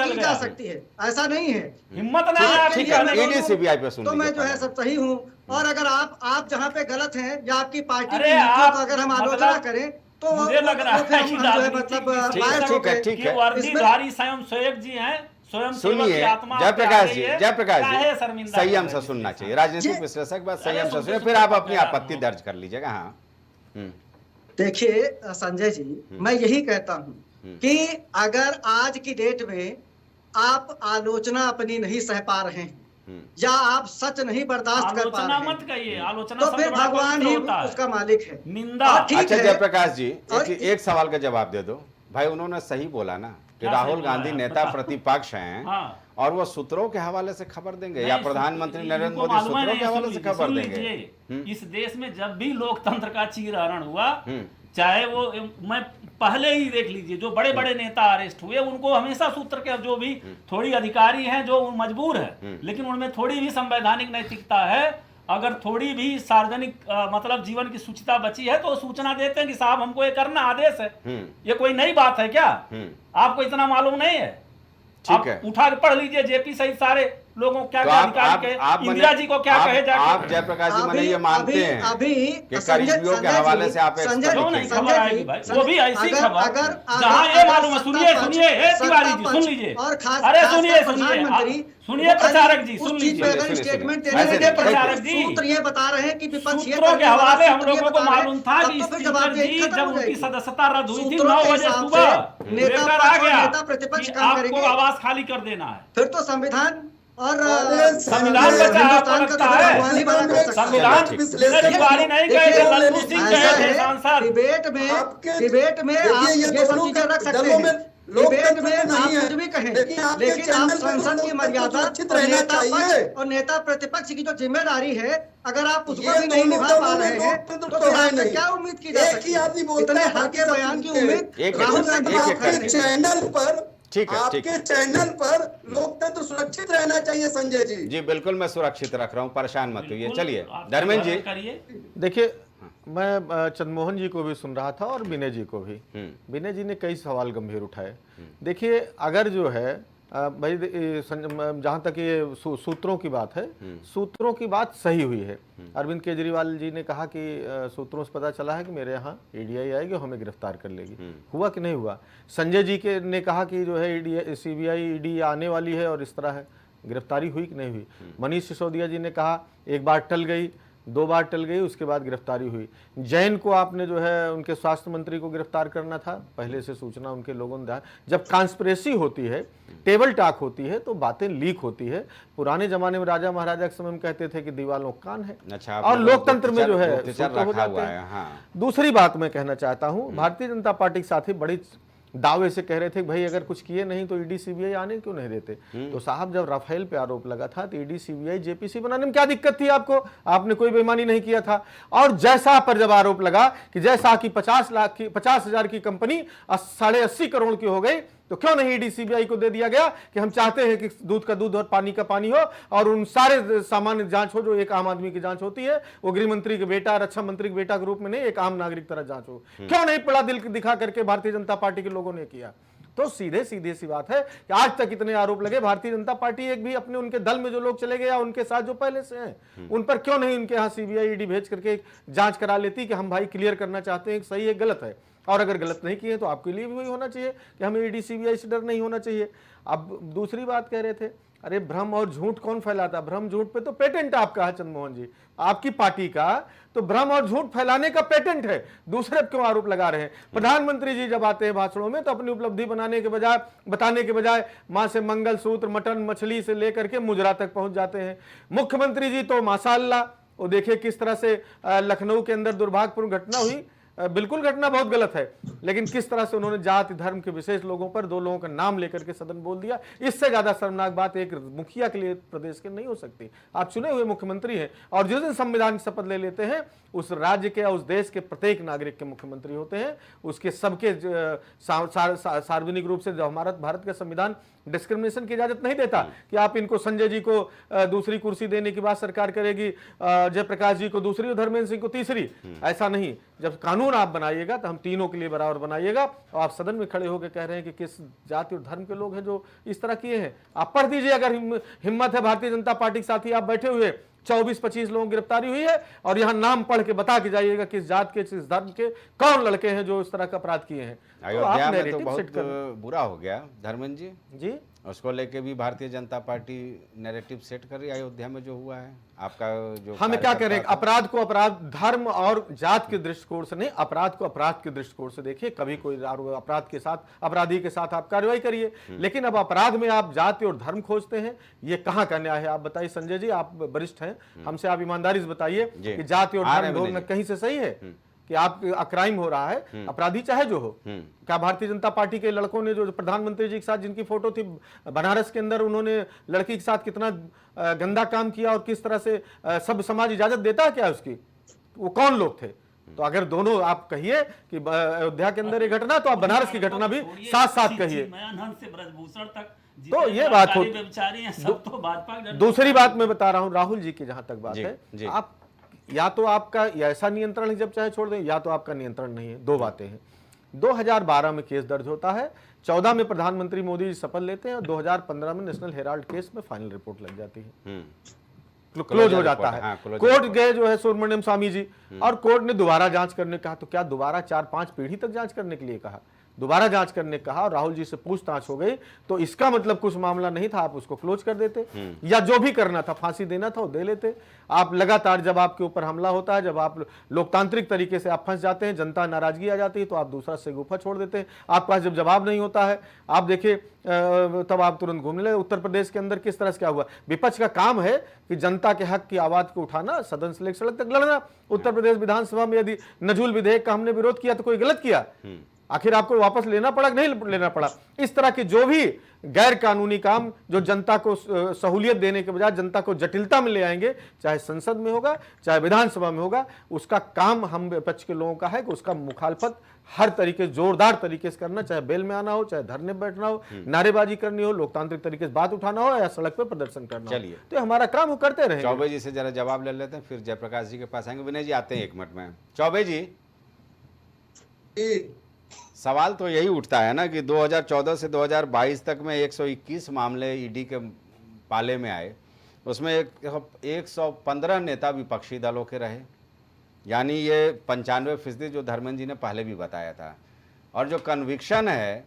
की जा सकती है, ऐसा नहीं है, हिम्मत नहीं सीबीआई पे सुन, तो मैं जो है सब सही हूँ। और अगर आप जहाँ पे गलत हैं या आपकी पार्टी की नीतियों को अगर हम आलोचना करें तो मुझे लग रहा है कि ठीक है वर्दीधारी स्वयं सोएब जी हैं, स्वयं सुनिए जयप्रकाश जी संयम से सुनना चाहिए, राजनीतिक विश्लेषक बात संयम से सुनिए, फिर आप अपनी आपत्ति दर्ज कर लीजिएगा। हाँ देखिए संजय जी, मैं यही कहता हूँ कि अगर आज की डेट में आप आलोचना अपनी नहीं सह पा रहे हैं या आप सच नहीं बर्दाश्त कर पा रहे मत कहिए, आलोचना तो फिर भगवान ही उसका मालिक है, निंदा। अच्छा जयप्रकाश जी एक सवाल का जवाब दे दो भाई, उन्होंने सही बोला ना कि राहुल गांधी नेता प्रतिपक्ष हैं और वो सूत्रों के हवाले से खबर देंगे या प्रधानमंत्री नरेंद्र मोदी सूत्रों के हवाले से खबर देंगे। इस देश में जब भी लोकतंत्र का चीरहरण हुआ, चाहे वो मैं पहले ही देख लीजिए जो बड़े बड़े नेता अरेस्ट हुए उनको हमेशा सूत्र के जो भी थोड़ी अधिकारी हैं जो मजबूर है, लेकिन उनमें थोड़ी भी संवैधानिक नैतिकता है, अगर थोड़ी भी सार्वजनिक मतलब जीवन की शुचिता बची है तो सूचना देते हैं कि साहब हमको ये करना आदेश है। ये कोई नई बात है क्या? आपको इतना मालूम नहीं है? ठीक है, उठा के पढ़ लीजिए जेपी सहित सारे लोगों क्या तो क्या अधिकारी कहे, इंदिरा जी को क्या कहे जाके। आप जयप्रकाश जी मैंने ये मानते हैं अभी कि करीबियों के हवाले से आप क्यों नहीं खबर आएगी भाई? वो भी ऐसी खबर जहाँ ये मालूम है। सुनिए सुनिए, तिवारी जी सुन लीजिए, अरे सुनिए सुनिए सुनिए प्रचारक जी सुन लीजिए, स्टेटमेंट प्रचारक जी सूत्र ये बता रहे हैं कि विपक्ष ये सूत्रों के हवाले हम लोगों को मालूम था कि तो फिर स्पीकर जवाब जी जब उनकी सदस्यता रद्द हुई थी 9 बजे सुबह लेकर आ गया कि आपको आवाज खाली कर देना है। फिर तो संविधान और संविधान बचा आपको लगता है? संविधान तिवारी नहीं गए थे, लल्लू सिंह गए थे सांसद। डिबेट में आप ये सब चीजें रख सकते हैं, डिबेट में आप कुछ भी कहें, लेकिन आप संसद की मर्यादा और नेता पक्ष और नेता प्रतिपक्ष की जो जिम्मेदारी है अगर आप उसको भी नहीं निभा पा रहे हैं तो फिर आपसे क्या उम्मीद की जा सकती है? इतने हल्के बयान की उम्मीद राहुल गांधी चैनल पर ठीक है, आपके चैनल पर लोकतंत्र सुरक्षित रहना चाहिए संजय जी। जी बिल्कुल, मैं सुरक्षित रख रहा हूँ, परेशान मत होइए। चलिए धर्मेंद्र जी, देखिए मैं चंद्रमोहन जी को भी सुन रहा था और विनय जी को भी। विनय जी ने कई सवाल गंभीर उठाए। देखिए अगर जो है भाई जहाँ तक ये सूत्रों की बात है, सूत्रों की बात सही हुई है। अरविंद केजरीवाल जी ने कहा कि सूत्रों से पता चला है कि मेरे यहाँ ईडीआई आएगी और हमें गिरफ्तार कर लेगी। हुआ कि नहीं हुआ? संजय जी के ने कहा कि जो है सीबीआई ईडी आने वाली है और इस तरह है, गिरफ्तारी हुई कि नहीं हुई? मनीष सिसोदिया जी ने कहा एक बार टल गई, 2 बार टल गई, उसके बाद गिरफ्तारी हुई। जैन को आपने जो है उनके स्वास्थ्य मंत्री को गिरफ्तार करना था, पहले से सूचना उनके लोगों ने। जब कॉन्स्पिरेसी होती है, टेबल टॉक होती है तो बातें लीक होती है। पुराने जमाने में राजा महाराजा के समय में कहते थे कि दीवालों कान है। अच्छा, और लोकतंत्र में जो है हो जाते हैं। हाँ। दूसरी बात मैं कहना चाहता हूं, भारतीय जनता पार्टी के साथी बड़ी दावे से कह रहे थे भाई अगर कुछ किए नहीं तो ईडी सीबीआई आने क्यों नहीं देते? तो साहब जब राफेल पे आरोप लगा था तो ईडी सीबीआई जेपीसी बनाने में क्या दिक्कत थी आपको? आपने कोई बेईमानी नहीं किया था। और जैसा पर जब आरोप लगा कि जैसा कि 50,000 की कंपनी 80.5 करोड़ की हो गई तो क्यों नहीं ईडी सीबीआई को दे दिया गया कि हम चाहते हैं कि दूध का दूध और पानी का पानी हो और उन सारे सामान्य जांच हो जो एक आम आदमी की जांच होती है, वो गृह मंत्री के बेटा, रक्षा मंत्री के बेटा के रूप में नहीं, एक आम नागरिक तरह जांच हो। क्यों नहीं पड़ा दिल दिखा करके भारतीय जनता पार्टी के लोगों ने किया? तो सीधे सी बात है कि आज तक इतने आरोप लगे, भारतीय जनता पार्टी एक भी अपने उनके दल में जो लोग चले गए या उनके साथ जो पहले से हैं उन पर क्यों नहीं उनके यहाँ सीबीआई ईडी भेज करके जांच करा लेती कि हम भाई क्लियर करना चाहते हैं सही है गलत है। और अगर गलत नहीं किए तो आपके लिए भी वही होना चाहिए कि हमें ईडी सीबीआई से डर नहीं होना चाहिए। अब दूसरी बात कह रहे थे, अरे भ्रम और झूठ कौन फैलाता? भ्रम झूठ पे तो पेटेंट आपका है चंद्रमोहन जी, आपकी पार्टी का तो भ्रम और झूठ फैलाने का पेटेंट है। दूसरे क्यों आरोप लगा रहे हैं? प्रधानमंत्री जी जब आते हैं भाषणों में तो अपनी उपलब्धि बताने के बजाय मां से मंगलसूत्र, मटन, मछली से लेकर के मुजरा तक पहुंच जाते हैं। मुख्यमंत्री जी तो माशाअल्लाह, वो देखिए किस तरह से लखनऊ के अंदर दुर्भाग्यपूर्ण घटना हुई, बिल्कुल घटना बहुत गलत है, लेकिन किस तरह से उन्होंने जाति धर्म के विशेष लोगों पर 2 लोगों का नाम लेकर के सदन बोल दिया। इससे ज्यादा शर्मनाक बात एक मुखिया के लिए प्रदेश के नहीं हो सकती। आप चुने हुए मुख्यमंत्री हैं और जिस दिन संविधान की शपथ ले लेते हैं उस राज्य के, उस देश के प्रत्येक नागरिक के मुख्यमंत्री होते हैं। उसके सबके सार्वजनिक रूप से जो हमारा भारत का संविधान डिस्क्रिमिनेशन की इजाजत नहीं देता कि आप इनको संजय जी को दूसरी कुर्सी देने की बात सरकार करेगी, जयप्रकाश जी को दूसरी और धर्मेंद्र सिंह को तीसरी। ऐसा नहीं, जब कानून आप बनाइएगा तो हम तीनों के लिए बराबर बनाइएगा। और आप सदन में खड़े होकर कह रहे हैं कि किस जाति और धर्म के लोग हैं जो इस तरह किए हैं। आप पढ़ दीजिए, अगर हिम्मत है भारतीय जनता पार्टी के साथी आप बैठे हुए 24-25 लोगों की गिरफ्तारी हुई है और यहां नाम पढ़ के बता के जाइएगा किस जात के, किस धर्म के कौन लड़के हैं जो इस तरह का अपराध किए हैं। अयोध्या में तो बहुत बुरा हो गया धर्मेंद्र जी, उसको लेके भी Bharatiya Janata party narrative set कर रही है। अयोध्या में जो हुआ है, आपका जो हम क्या कह रहे हैं, अपराध को अपराध, धर्म और जात के दृष्टिकोण से नहीं, अपराध को अपराध के दृष्टिकोण से देखिए। कभी कोई अपराध के साथ, अपराधी के साथ आप कार्रवाई करिए, लेकिन अब अपराध में आप जाति और धर्म खोजते हैं, ये कहाँ का न्याय है? आप बताइए संजय जी, आप वरिष्ठ हैं, हमसे आप ईमानदारी से बताइए कि जाति और धर्म ढूंढना कहीं से सही है कि आप क्राइम हो रहा है, अपराधी चाहे जो हो। क्या भारतीय जनता पार्टी के लड़कों ने जो प्रधानमंत्री जी के साथ जिनकी फोटो थी बनारस के अंदर, उन्होंने लड़की के साथ कितना गंदा काम किया और किस तरह से सब समाज इजाजत देता है क्या उसकी? वो कौन लोग थे? तो अगर दोनों आप कहिए कि अयोध्या के अंदर ये घटना, तो आप बनारस की घटना भी साथ साथ कहिए। से ब्रजभूषण तक तो ये बात हो, सब तो भाजपा। दूसरी बात मैं बता रहा हूं राहुल जी की, जहां तक बात जी, है, जी। आप या तो आपका ऐसा नियंत्रण है जब चाहे छोड़ दें, या तो आपका नियंत्रण नहीं है। दो बातें हैं। 2012 में केस दर्ज होता है, 14 में प्रधानमंत्री मोदी जी शपथ लेते हैं और 2015 में नेशनल हेराल्ड केस में फाइनल रिपोर्ट लग जाती है, क्लोज हो जाता है। हाँ, कोर्ट गए जो है सुब्रमण्यम स्वामी जी, और कोर्ट ने दोबारा जांच करने कहा। तो क्या दोबारा 4-5 पीढ़ी तक जांच करने के लिए कहा? दोबारा जांच करने कहा और राहुल जी से पूछताछ हो गई, तो इसका मतलब कुछ मामला नहीं था, आप उसको क्लोज कर देते, या जो भी करना था, फांसी देना था वो दे लेते। आप लगातार जब आपके ऊपर हमला होता है, जब आप लोकतांत्रिक तरीके से आप फंस जाते हैं, जनता नाराजगी आ जाती है, तो आप दूसरा शगुफा छोड़ देते हैं। आपके पास जब जवाब नहीं होता है, आप देखिए तब आप तुरंत घूमने लगे। उत्तर प्रदेश के अंदर किस तरह से क्या हुआ? विपक्ष का काम है कि जनता के हक की आवाज को उठाना, सदन से लेकर सड़क तक लड़ना। उत्तर प्रदेश विधानसभा में यदि नजूल विधेयक का हमने विरोध किया तो कोई गलत किया? आखिर आपको वापस लेना पड़ा कि नहीं लेना पड़ा? इस तरह के जो भी गैर कानूनी काम जो जनता को सहूलियत देने के बजाय जनता को जटिलता में ले आएंगे, चाहे संसद में होगा चाहे विधानसभा में होगा, उसका काम हम विपक्ष के लोगों का है कि उसका मुखालफत हर तरीके जोरदार तरीके से करना, चाहे बेल में आना हो, चाहे धरने बैठना हो, नारेबाजी करनी हो, लोकतांत्रिक तरीके से बात उठाना हो, या सड़क पर प्रदर्शन करना हो। चलिए, तो हमारा काम हो करते रहे। चौबे जी से जरा जवाब ले लेते हैं, फिर जयप्रकाश जी के पास आएंगे। विनय जी आते हैं 1 मिनट में। चौबे जी, सवाल तो यही उठता है ना कि 2014 से 2022 तक में 121 मामले ईडी के पाले में आए, उसमें 115 नेता विपक्षी दलों के रहे, यानी ये 95% जो धर्मेंद्र जी ने पहले भी बताया था। और जो कन्विक्शन है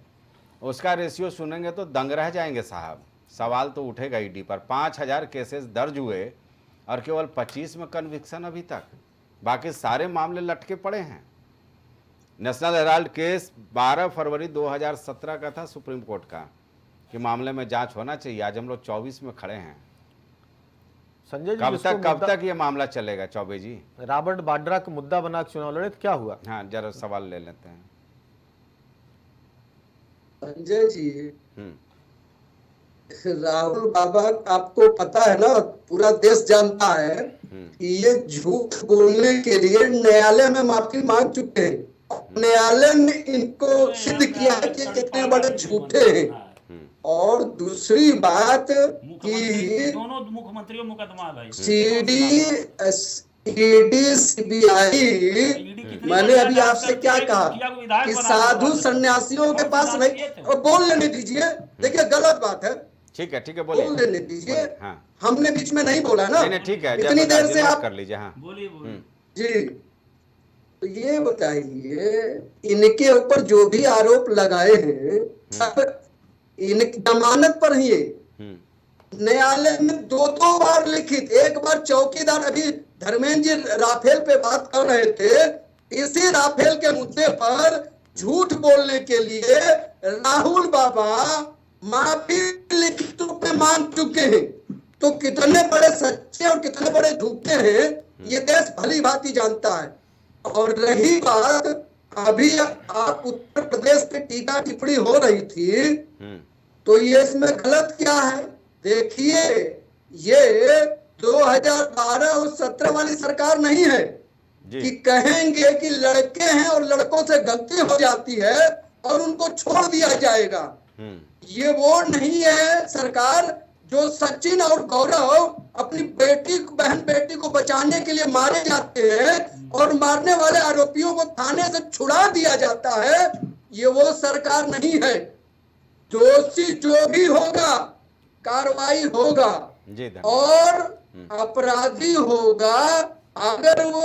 उसका रेशियो सुनेंगे तो दंग रह जाएंगे साहब। सवाल तो उठेगा ईडी पर। 5000 केसेस दर्ज हुए और केवल 25 में कन्विक्शन अभी तक, बाकी सारे मामले लटके पड़े हैं। नेशनल हेराल्ड केस 12 फरवरी 2017 का था सुप्रीम कोर्ट का कि मामले में जांच होना चाहिए। आज हम लोग 24 में खड़े हैं। संजय जी, कब तक ये मामला चलेगा? चौबे जी, रॉबर्ट वाड्रा को मुद्दा बना के चुनाव लड़े तो क्या हुआ? हाँ, जरा सवाल ले लेते हैं। संजय जी, राहुल बाबा, आपको पता है ना, पूरा देश जानता है कि ये झूठ बोलने के लिए न्यायालय में माफी मांग चुके हैं। न्यायालय ने इनको सिद्ध किया है कि कितने बड़े झूठे हैं। और दूसरी बात कि दोनों मुख्यमंत्रियों मुकदमा भाई, ईडी सीबीआई, मैंने अभी आपसे क्या कहा कि साधु सन्यासियों के पास नहीं, बोल लेने दीजिए। देखिए गलत बात है, ठीक है बोलिए, बोल लेने दीजिए। हाँ, हमने बीच में नहीं बोला ना, नहीं ठीक है, इतनी देर से आप कर लीजिए। हाँ, बोलिए जी। तो ये बताइए, इनके ऊपर जो भी आरोप लगाए हैं सब इनकी जमानत पर ही है। न्यायालय में 2 बार लिखित, एक बार चौकीदार, अभी धर्मेंद्र जी राफेल पे बात कर रहे थे, इसी राफेल के मुद्दे पर झूठ बोलने के लिए राहुल बाबा माफी लिखितों पे मांग चुके हैं। तो कितने बड़े सच्चे और कितने बड़े झूठे हैं ये देश भली भांति जानता है। और रही बात, अभी आप उत्तर प्रदेश पे टीका टिप्पणी हो रही थी, तो ये इसमें गलत क्या है? देखिए, ये 2012 और 17 वाली सरकार नहीं है कि कहेंगे कि लड़के हैं और लड़कों से गलती हो जाती है और उनको छोड़ दिया जाएगा। ये वो नहीं है सरकार जो सचिन और गौरव अपनी बहन बेटी को बचाने के लिए मारे जाते हैं और मारने वाले आरोपियों को थाने से छुड़ा दिया जाता है। ये वो सरकार नहीं है। दोषी जो भी होगा कार्रवाई होगा और अपराधी होगा, अगर वो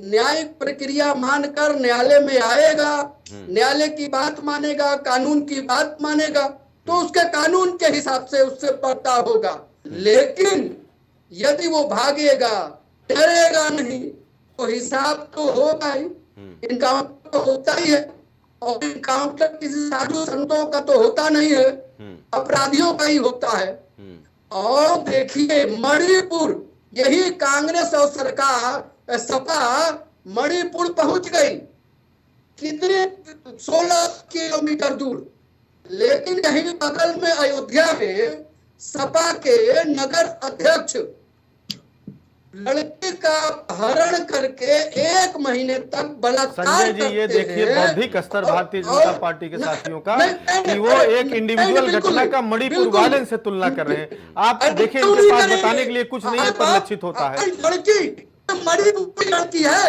न्यायिक प्रक्रिया मानकर न्यायालय में आएगा, न्यायालय की बात मानेगा, कानून की बात मानेगा, तो उसके कानून के हिसाब से उससे पर्दा होगा। लेकिन यदि वो भागेगा, डरेगा नहीं, तो हिसाब तो होगा ही। इनकाउंटर तो होता ही है, और इनकाउंटर किसी साधु संतों का तो होता नहीं है, अपराधियों का ही होता है। और देखिए, मणिपुर, यही कांग्रेस और सरकार सपा मणिपुर पहुंच गई, कितने 16 किलोमीटर दूर। लेकिन यही बगल में अयोध्या में सपा के नगर अध्यक्ष लड़की का हरण करके 1 महीने तक बलात्कार संजय जी, ये देखिए बौद्धिक स्तर भारतीय जनता पार्टी के साथियों का कि वो एक इंडिविजुअल घटना का मणिपुर वायलेंस से तुलना कर रहे हैं। आप देखिए, इनके पास बताने के लिए कुछ नहीं है, परिलक्षित होता है। लड़की मणिपुर की लड़की है,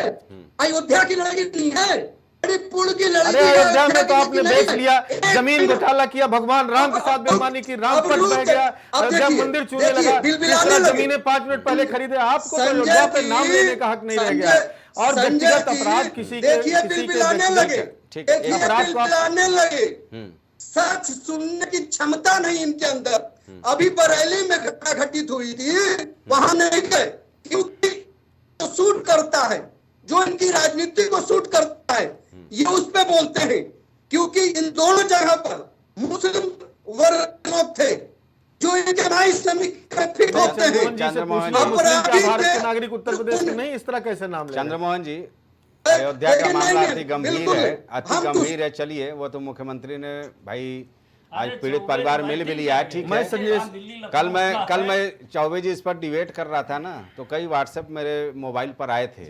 अयोध्या की लड़की नहीं है, मणिपुर की लड़की। अरे अयोध्या में तो आपने देख लिया, जमीन घोटाला किया, भगवान राम के साथ बेईमानी की, राम पट बह गया, अयोध्या मंदिर चूने लगा, जमीनें 5 मिनट पहले खरीदे, आपको अयोध्या पे नाम लेने का हक नहीं रह गया। और व्यक्तिगत अपराध किसी के ठीक अपराध को आने लगे, सच सुनने की क्षमता नहीं इनके अंदर। अभी बरेली में घटना घटित हुई थी, वहां नहीं गए क्योंकि तो सूट करता है, जो इनकी राजनीति को सूट करता है, ये उस पे बोलते हैं। क्योंकि इन दोनों जगह पर मुस्लिम वर्ग लोग थे जो इनके ना इस्लामिक फिट होते हैं। भारत के नागरिक उत्तर प्रदेश के नहीं, इस तरह कैसे नाम ले? चंद्रमोहन जी, अयोध्या का मामला अति गंभीर है, अति गंभीर है। चलिए, वो तो मुख्यमंत्री ने भाई आज पीड़ित परिवार मिल भी लिया है, ठीक है। कल मैं चौबे जी इस पर डिबेट कर रहा था ना, तो कई व्हाट्सएप मेरे मोबाइल पर आए थे।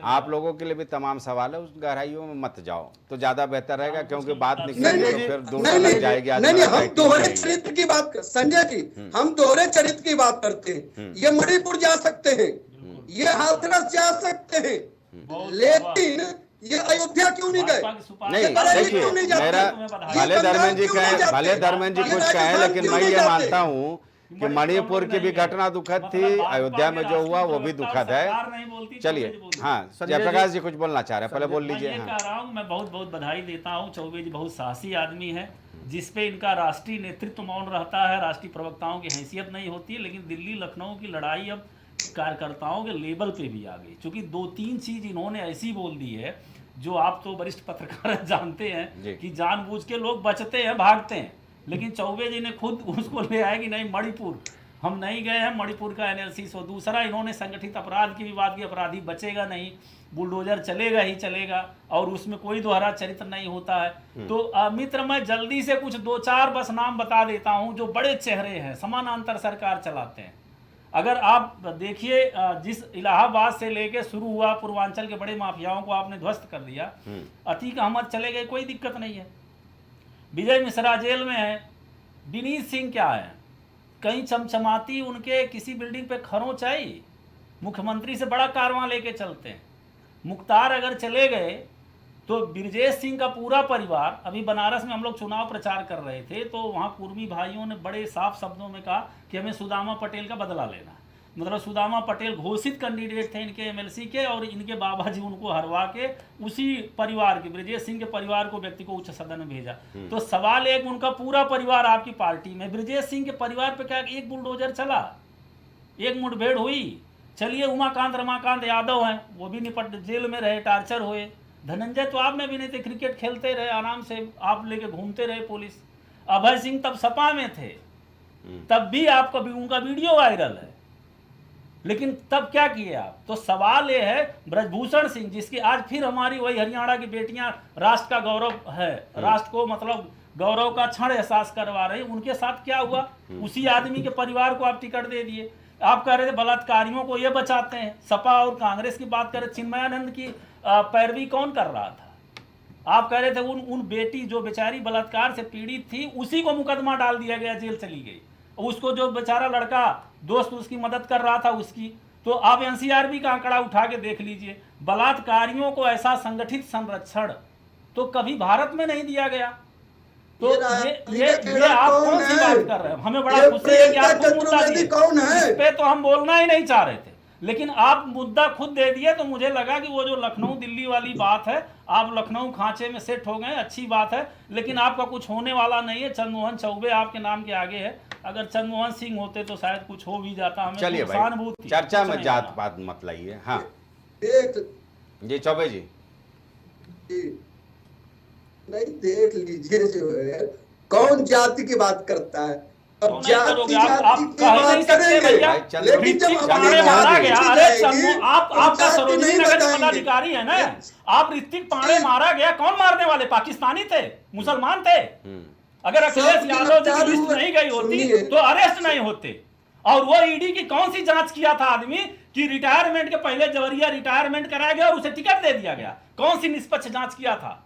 आप लोगों के लिए भी तमाम सवाल है, उस गहराइयों में मत जाओ तो ज्यादा बेहतर रहेगा, क्योंकि बात निकलेगी तो फिर दूर तक जाएगी। नहीं, हम दोहरे चरित्र की बात कर, संजय जी, हम दोहरे चरित्र की बात करते हैं। ये मणिपुर जा सकते हैं, ये हाथरस जा सकते हैं, लेकिन ये अयोध्या क्यों नहीं गए? नहीं, देखिए, मेरा भले धर्मेंद्र जी कुछ कहें, लेकिन मैं ये मानता हूँ कि मणिपुर की भी घटना दुखद थी, अयोध्या में जो हुआ वो भी दुखद है। चलिए, हाँ, जयप्रकाश जी कुछ बोलना चाह रहे हैं, पहले बोल लीजिए। मैं कह रहा हूँ, मैं बहुत बहुत बधाई देता हूँ, चौबे जी बहुत साहसी आदमी है, जिसपे इनका राष्ट्रीय नेतृत्व मौन रहता है, राष्ट्रीय प्रवक्ताओं की हैसियत नहीं होती है। लेकिन दिल्ली लखनऊ की लड़ाई अब कार्यकर्ताओं के लेवल पे भी आ गई, क्योंकि 2-3 चीज इन्होंने ऐसी बोल दी है जो आप तो वरिष्ठ पत्रकार जानते हैं कि जानबूझ के लोग बचते हैं, भागते हैं, लेकिन चौबे जी ने खुद उसको ले आया कि नहीं, मणिपुर हम नहीं गए हैं, मणिपुर का एनालिसिस। और दूसरा, इन्होंने संगठित अपराध की भी बात की, अपराधी बचेगा नहीं, बुलडोजर चलेगा ही चलेगा, और उसमें कोई दोहरा चरित्र नहीं होता है। तो मित्र, मैं जल्दी से कुछ 2-4 बस नाम बता देता हूं जो बड़े चेहरे हैं, समानांतर सरकार चलाते हैं। अगर आप देखिए, जिस इलाहाबाद से लेके शुरू हुआ, पूर्वांचल के बड़े माफियाओं को आपने ध्वस्त कर दिया, अतीक अहमद चले गए, कोई दिक्कत नहीं है, विजय मिश्रा जेल में है, विनीत सिंह क्या है, कहीं चमचमाती उनके किसी बिल्डिंग पे खरोंच आई, मुख्यमंत्री से बड़ा कारवां लेके चलते हैं। मुख्तार अगर चले गए तो ब्रजेश सिंह का पूरा परिवार, अभी बनारस में हम लोग चुनाव प्रचार कर रहे थे, तो वहाँ कुर्मी भाइयों ने बड़े साफ शब्दों में कहा कि हमें सुदामा पटेल का बदला लेना। मतलब सुदामा पटेल घोषित कैंडिडेट थे इनके एमएलसी के, और इनके बाबा जी उनको हरवा के उसी परिवार के, ब्रजेश सिंह के परिवार को, व्यक्ति को उच्च सदन में भेजा। तो सवाल एक, उनका पूरा परिवार आपकी पार्टी में, ब्रजेश सिंह के परिवार पे क्या एक बुलडोजर चला, एक मुठभेड़ हुई? चलिए, उमाकांत रमाकांत यादव हैं, वो भी निपट जेल में रहे, टार्चर हुए। धनंजय तो आप में भी नहीं थे, क्रिकेट खेलते रहे, आराम से आप लेके घूमते रहे पुलिस। अभय सिंह तब सपा में थे, तब भी आपका उनका वीडियो वायरल है, लेकिन तब क्या किए आप? तो सवाल ये है, ब्रजभूषण सिंह, जिसकी आज फिर हमारी वही हरियाणा की बेटियां राष्ट्र का गौरव है, राष्ट्र को मतलब गौरव का क्षण एहसास करवा रही, उनके साथ क्या हुआ? उसी आदमी के परिवार को आप टिकट दे दिए। आप कह रहे थे बलात्कारियों को ये बचाते हैं। सपा और कांग्रेस की बात करें, चिन्मयानंद की पैरवी कौन कर रहा था? आप कह रहे थे उन बेटी जो बेचारी बलात्कार से पीड़ित थी, उसी को मुकदमा डाल दिया गया, जेल चली गई। उसको जो बेचारा लड़का दोस्त उसकी मदद कर रहा था उसकी, तो आप एनसीआरबी का आंकड़ा उठा के देख लीजिए। बलात्कारियों को ऐसा संगठित संरक्षण तो कभी भारत में नहीं दिया गया। तो ये आप कौन सी बात कर रहे हैं? हमें बड़ा गुस्से है कि आप खुद मुद्दा दिए, इस पे तो हम बोलना ही नहीं चाह रहे थे, लेकिन आप मुद्दा खुद दे दिए, तो मुझे लगा कि वो जो लखनऊ दिल्ली वाली बात है, आप लखनऊ खांचे में सेट हो गए, अच्छी बात है, लेकिन आपका कुछ होने वाला नहीं है। चंद्रमोहन चौबे आपके नाम के आगे है, अगर चंद्रमोहन सिंह होते तो शायद कुछ हो भी जाता। हमें चलिए भाई, चर्चा में जात पात मत लाइए। हाँ जी चौबे जी, नहीं देख लीजिए, जो है कौन जाति की बात करता है, अब जाति की बात करेंगे, लेकिन जब मारा गया, अरे आपका सरोजिनी नगर के पदाधिकारी है ना, आप ऋतिक पांडे मारा गया, कौन मारने वाले? पाकिस्तानी थे, मुसलमान थे। अगर अखिलेश यादव जी की लिस्ट नहीं गई होती तो अरेस्ट नहीं होते। और वो ईडी की कौन सी जांच किया था आदमी कि रिटायरमेंट के पहले जवरिया रिटायरमेंट कराया गया और उसे टिकट दे दिया गया? कौन सी निष्पक्ष जांच किया था?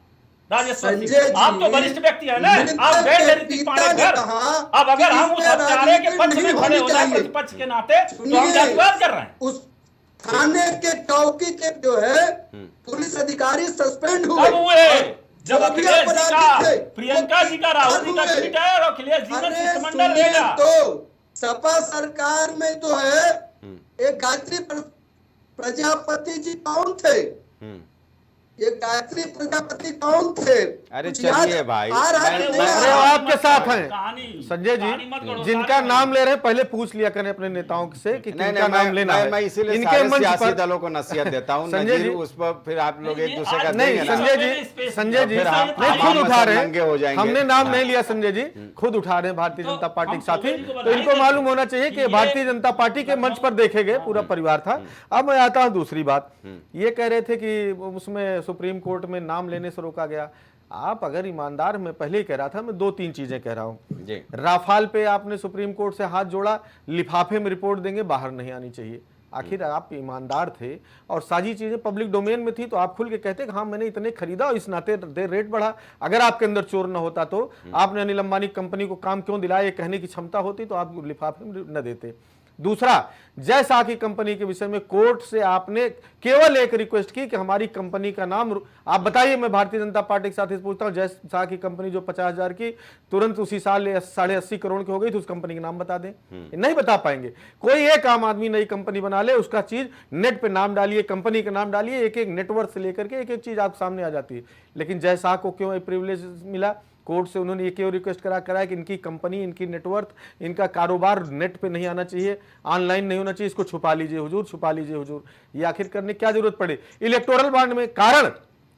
राजेश्वर संजय सिंह, जी, आप तो वरिष्ठ व्यक्ति है ना, आप गए थे ऋतिक पांडे घर। अब अगर हम उस हत्यारे के पक्ष में खड़े हो जाए प्रतिपक्ष के नाते तो हम जातिवाद कर रहे हैं। उस थाने के चौकी के जो है पुलिस अधिकारी सस्पेंड हुए। कब हुए? जब अखिलेश जी का, प्रियंका जी का, राहुल जी का ट्वीट है और अखिलेश जी ने शिष्टमंडल भेजा। तो सपा सरकार में जो है एक गायत्री प्रजापति जी कौन थे? ये गायत्री प्रजापति कौन थे? अरे चलिए भाई, अरे आपके साथ हैं कहानी संजय कहानी मत जी, गढ़ो, जिनका सारी नाम ले रहे हैं पहले पूछ लिया करें अपने नेताओं से कि किनका नाम लेना है। मैं इसीलिए इनके सारे मंच सियासी पर दलों को नसीहत देता हूं संजय नजीर, जी, उस पर फिर आप लोग एक दूसरे का नहीं देंगे ना। संजय जी फिर हम नहीं, खुद उठा रहे नंगे हो हैं, जाएंगे। हमने नाम हाँ। नहीं लिया संजय जी, खुद उठा रहे हैं भारतीय तो जनता पार्टी हम के साथी, संजय जी को तो इनको बधाई मालूम देते होना हैं चाहिए कि कि ये भारतीय जनता पार्टी के मंच पर देखे गए पूरा परिवार था। अब मैं आता हूं दूसरी बात, ये कह रहे थे कि उसमें सुप्रीम कोर्ट में नाम लेने से रोका गया। आप अगर ईमानदार, मैं पहले ही कह रहा था, मैं 2-3 चीजें कह रहा हूं जी। राफाल पे आपने सुप्रीम कोर्ट से हाथ जोड़ा, लिफाफे में रिपोर्ट देंगे, बाहर नहीं आनी चाहिए। आखिर आप ईमानदार थे और सारी चीजें पब्लिक डोमेन में थी तो आप खुल के कहते कि हाँ मैंने इतने खरीदा और इस नाते रेट बढ़ा। अगर आपके अंदर चोर न होता तो आपने अनिल अंबानी कंपनी को काम क्यों दिलाया, ये कहने की क्षमता होती तो आप लिफाफे में न देते। दूसरा, जय शाह की कंपनी के विषय में कोर्ट से आपने केवल एक रिक्वेस्ट की कि हमारी कंपनी का नाम आप बताइए। मैं भारतीय जनता पार्टी के साथ इस पूछता हूं, जय शाह की कंपनी जो 50,000 की तुरंत उसी साल 80.5 करोड़ की हो गई, तो उस कंपनी का नाम बता दें। नहीं बता पाएंगे। कोई एक आम आदमी नई कंपनी बना ले, उसका चीज नेट पे नाम डालिए, कंपनी का नाम डालिए, एक एक नेटवर्क से लेकर के एक एक चीज आप सामने आ जाती है। लेकिन जय शाह को क्यों प्रिविलेज मिला? कोर्ट से उन्होंने ये क्यों रिक्वेस्ट कराया कि इनकी कंपनी, इनकी नेटवर्क, इनका कारोबार नेट पे नहीं आना चाहिए, ऑनलाइन नहीं होना चाहिए, इसको छुपा लीजिए हुजूर, छुपा लीजिए हुजूर। ये आखिर करने क्या जरूरत पड़े? इलेक्टोरल बॉन्ड में कारण,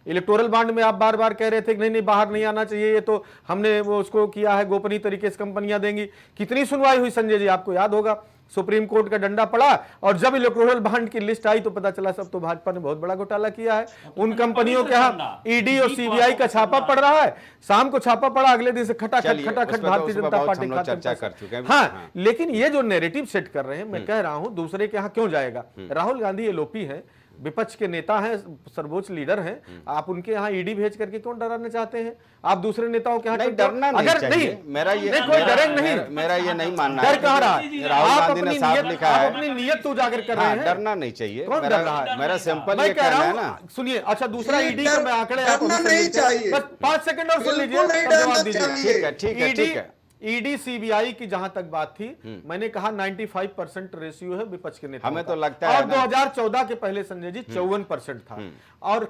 इलेक्टोरल बॉन्ड में आप बार बार कह रहे थे कि नहीं बाहर नहीं आना चाहिए, ये तो हमने वो उसको किया है, गोपनीय तरीके से कंपनियां देंगी। कितनी सुनवाई हुई संजय जी, आपको याद होगा, सुप्रीम कोर्ट का डंडा पड़ा और जब इलेक्टोरल बॉन्ड की लिस्ट आई तो पता चला सब तो भाजपा ने बहुत बड़ा घोटाला किया है। उन कंपनियों के यहाँ ईडी और सीबीआई का छापा पड़ रहा है, शाम को छापा पड़ा, अगले दिन से खटाखट भारतीय जनता पार्टी चर्चा कर चुके हैं। हाँ, लेकिन ये जो नैरेटिव सेट कर रहे हैं, मैं कह रहा हूं दूसरे के यहाँ क्यों जाएगा? राहुल गांधी एलओपी है, विपक्ष के नेता हैं, सर्वोच्च लीडर हैं, आप उनके यहाँ ईडी भेज करके क्यों डराना चाहते हैं? आप दूसरे नेताओं के यहाँ नहीं डरना नहीं चाहिए। मेरा ये कोई डरेंगे नहीं, मेरा ये नहीं मानना डर कहाँ रहा है? राहुल गांधी ने साफ लिखा है, अपनी नीयत तो उजागर कर रहे हैं, डरना नहीं चाहिए। कौन डर रहा है? मेरा सिंपल मैं ये कह कहना रहा है ना, हूँ, सुनिए। अच्छा, दूसरा ईडी का मैं आंकड़े आपको डरना नहीं चाहिए। बस 5 सेकंड और सुन लीजिए, बिल्कुल नहीं तब जवाब डरना दीजिए। चाहिए। ठीक है ठीक है ठीक है। ईडी सीबीआई की जहां तक बात थी, मैंने कहा 95% रेशियो है विपक्ष के नेताओं हमें का। तो लगता है और ना, 2014 के पहले संजय जी 54% था और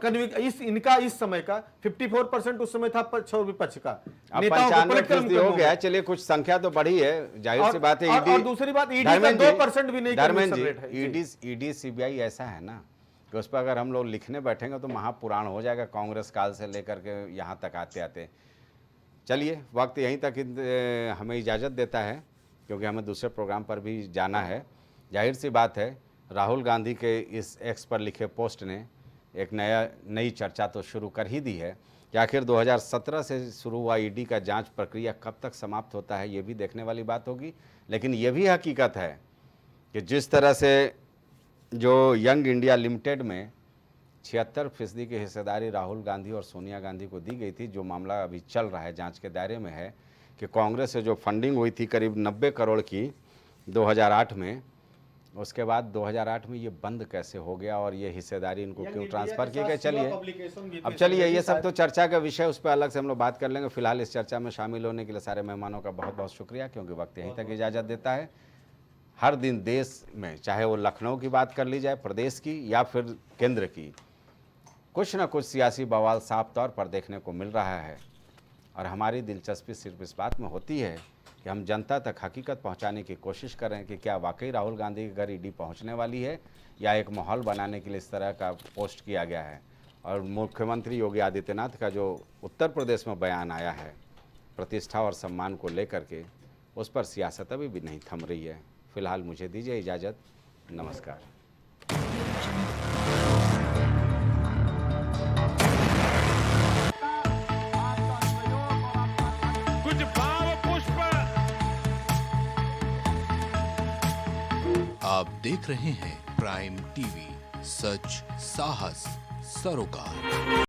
इनका इस समय का 54% उस समय था विपक्ष का। अब नेताओं को 95% हो गया। चलिए कुछ संख्या तो बढ़ी है, जाहिर सी बात है। और दूसरी बात, ईडी का 2% भी नहीं धर्मेंद्र रेट है। जी, ईडी सीबीआई ऐसा है ना कि उस पर अगर हम लोग लिखने बैठेंगे तो महापुराण हो जाएगा, कांग्रेस काल से लेकर के यहाँ तक आते आते। चलिए, वक्त यहीं तक हमें इजाज़त देता है क्योंकि हमें दूसरे प्रोग्राम पर भी जाना है। जाहिर सी बात है, राहुल गांधी के इस एक्स पर लिखे पोस्ट ने एक नई चर्चा तो शुरू कर ही दी है कि आखिर 2017 से शुरू हुआ ईडी का जांच प्रक्रिया कब तक समाप्त होता है, ये भी देखने वाली बात होगी। लेकिन ये भी हकीकत है कि जिस तरह से जो यंग इंडिया लिमिटेड में 76% की हिस्सेदारी राहुल गांधी और सोनिया गांधी को दी गई थी, जो मामला अभी चल रहा है, जांच के दायरे में है कि कांग्रेस से जो फंडिंग हुई थी करीब 90 करोड़ की 2008 में, उसके बाद 2008 में ये बंद कैसे हो गया और ये हिस्सेदारी इनको क्यों ट्रांसफ़र की गई। चलिए ये सब तो चर्चा का विषय, उस पर अलग से हम लोग बात कर लेंगे। फिलहाल इस चर्चा में शामिल होने के लिए सारे मेहमानों का बहुत बहुत शुक्रिया, क्योंकि वक्त यहीं तक इजाज़त देता है। हर दिन देश में, चाहे वो लखनऊ की बात कर ली जाए, प्रदेश की या फिर केंद्र की, कुछ ना कुछ सियासी बवाल साफ तौर पर देखने को मिल रहा है। और हमारी दिलचस्पी सिर्फ इस बात में होती है कि हम जनता तक हकीकत पहुंचाने की कोशिश करें कि क्या वाकई राहुल गांधी के घर ईडी पहुंचने वाली है या एक माहौल बनाने के लिए इस तरह का पोस्ट किया गया है। और मुख्यमंत्री योगी आदित्यनाथ का जो उत्तर प्रदेश में बयान आया है प्रतिष्ठा और सम्मान को लेकर के, उस पर सियासत अभी भी नहीं थम रही है। फिलहाल मुझे दीजिए इजाज़त, नमस्कार। कुछ भाव पुष्प आप देख रहे हैं प्राइम टीवी, सच साहस सरोकार।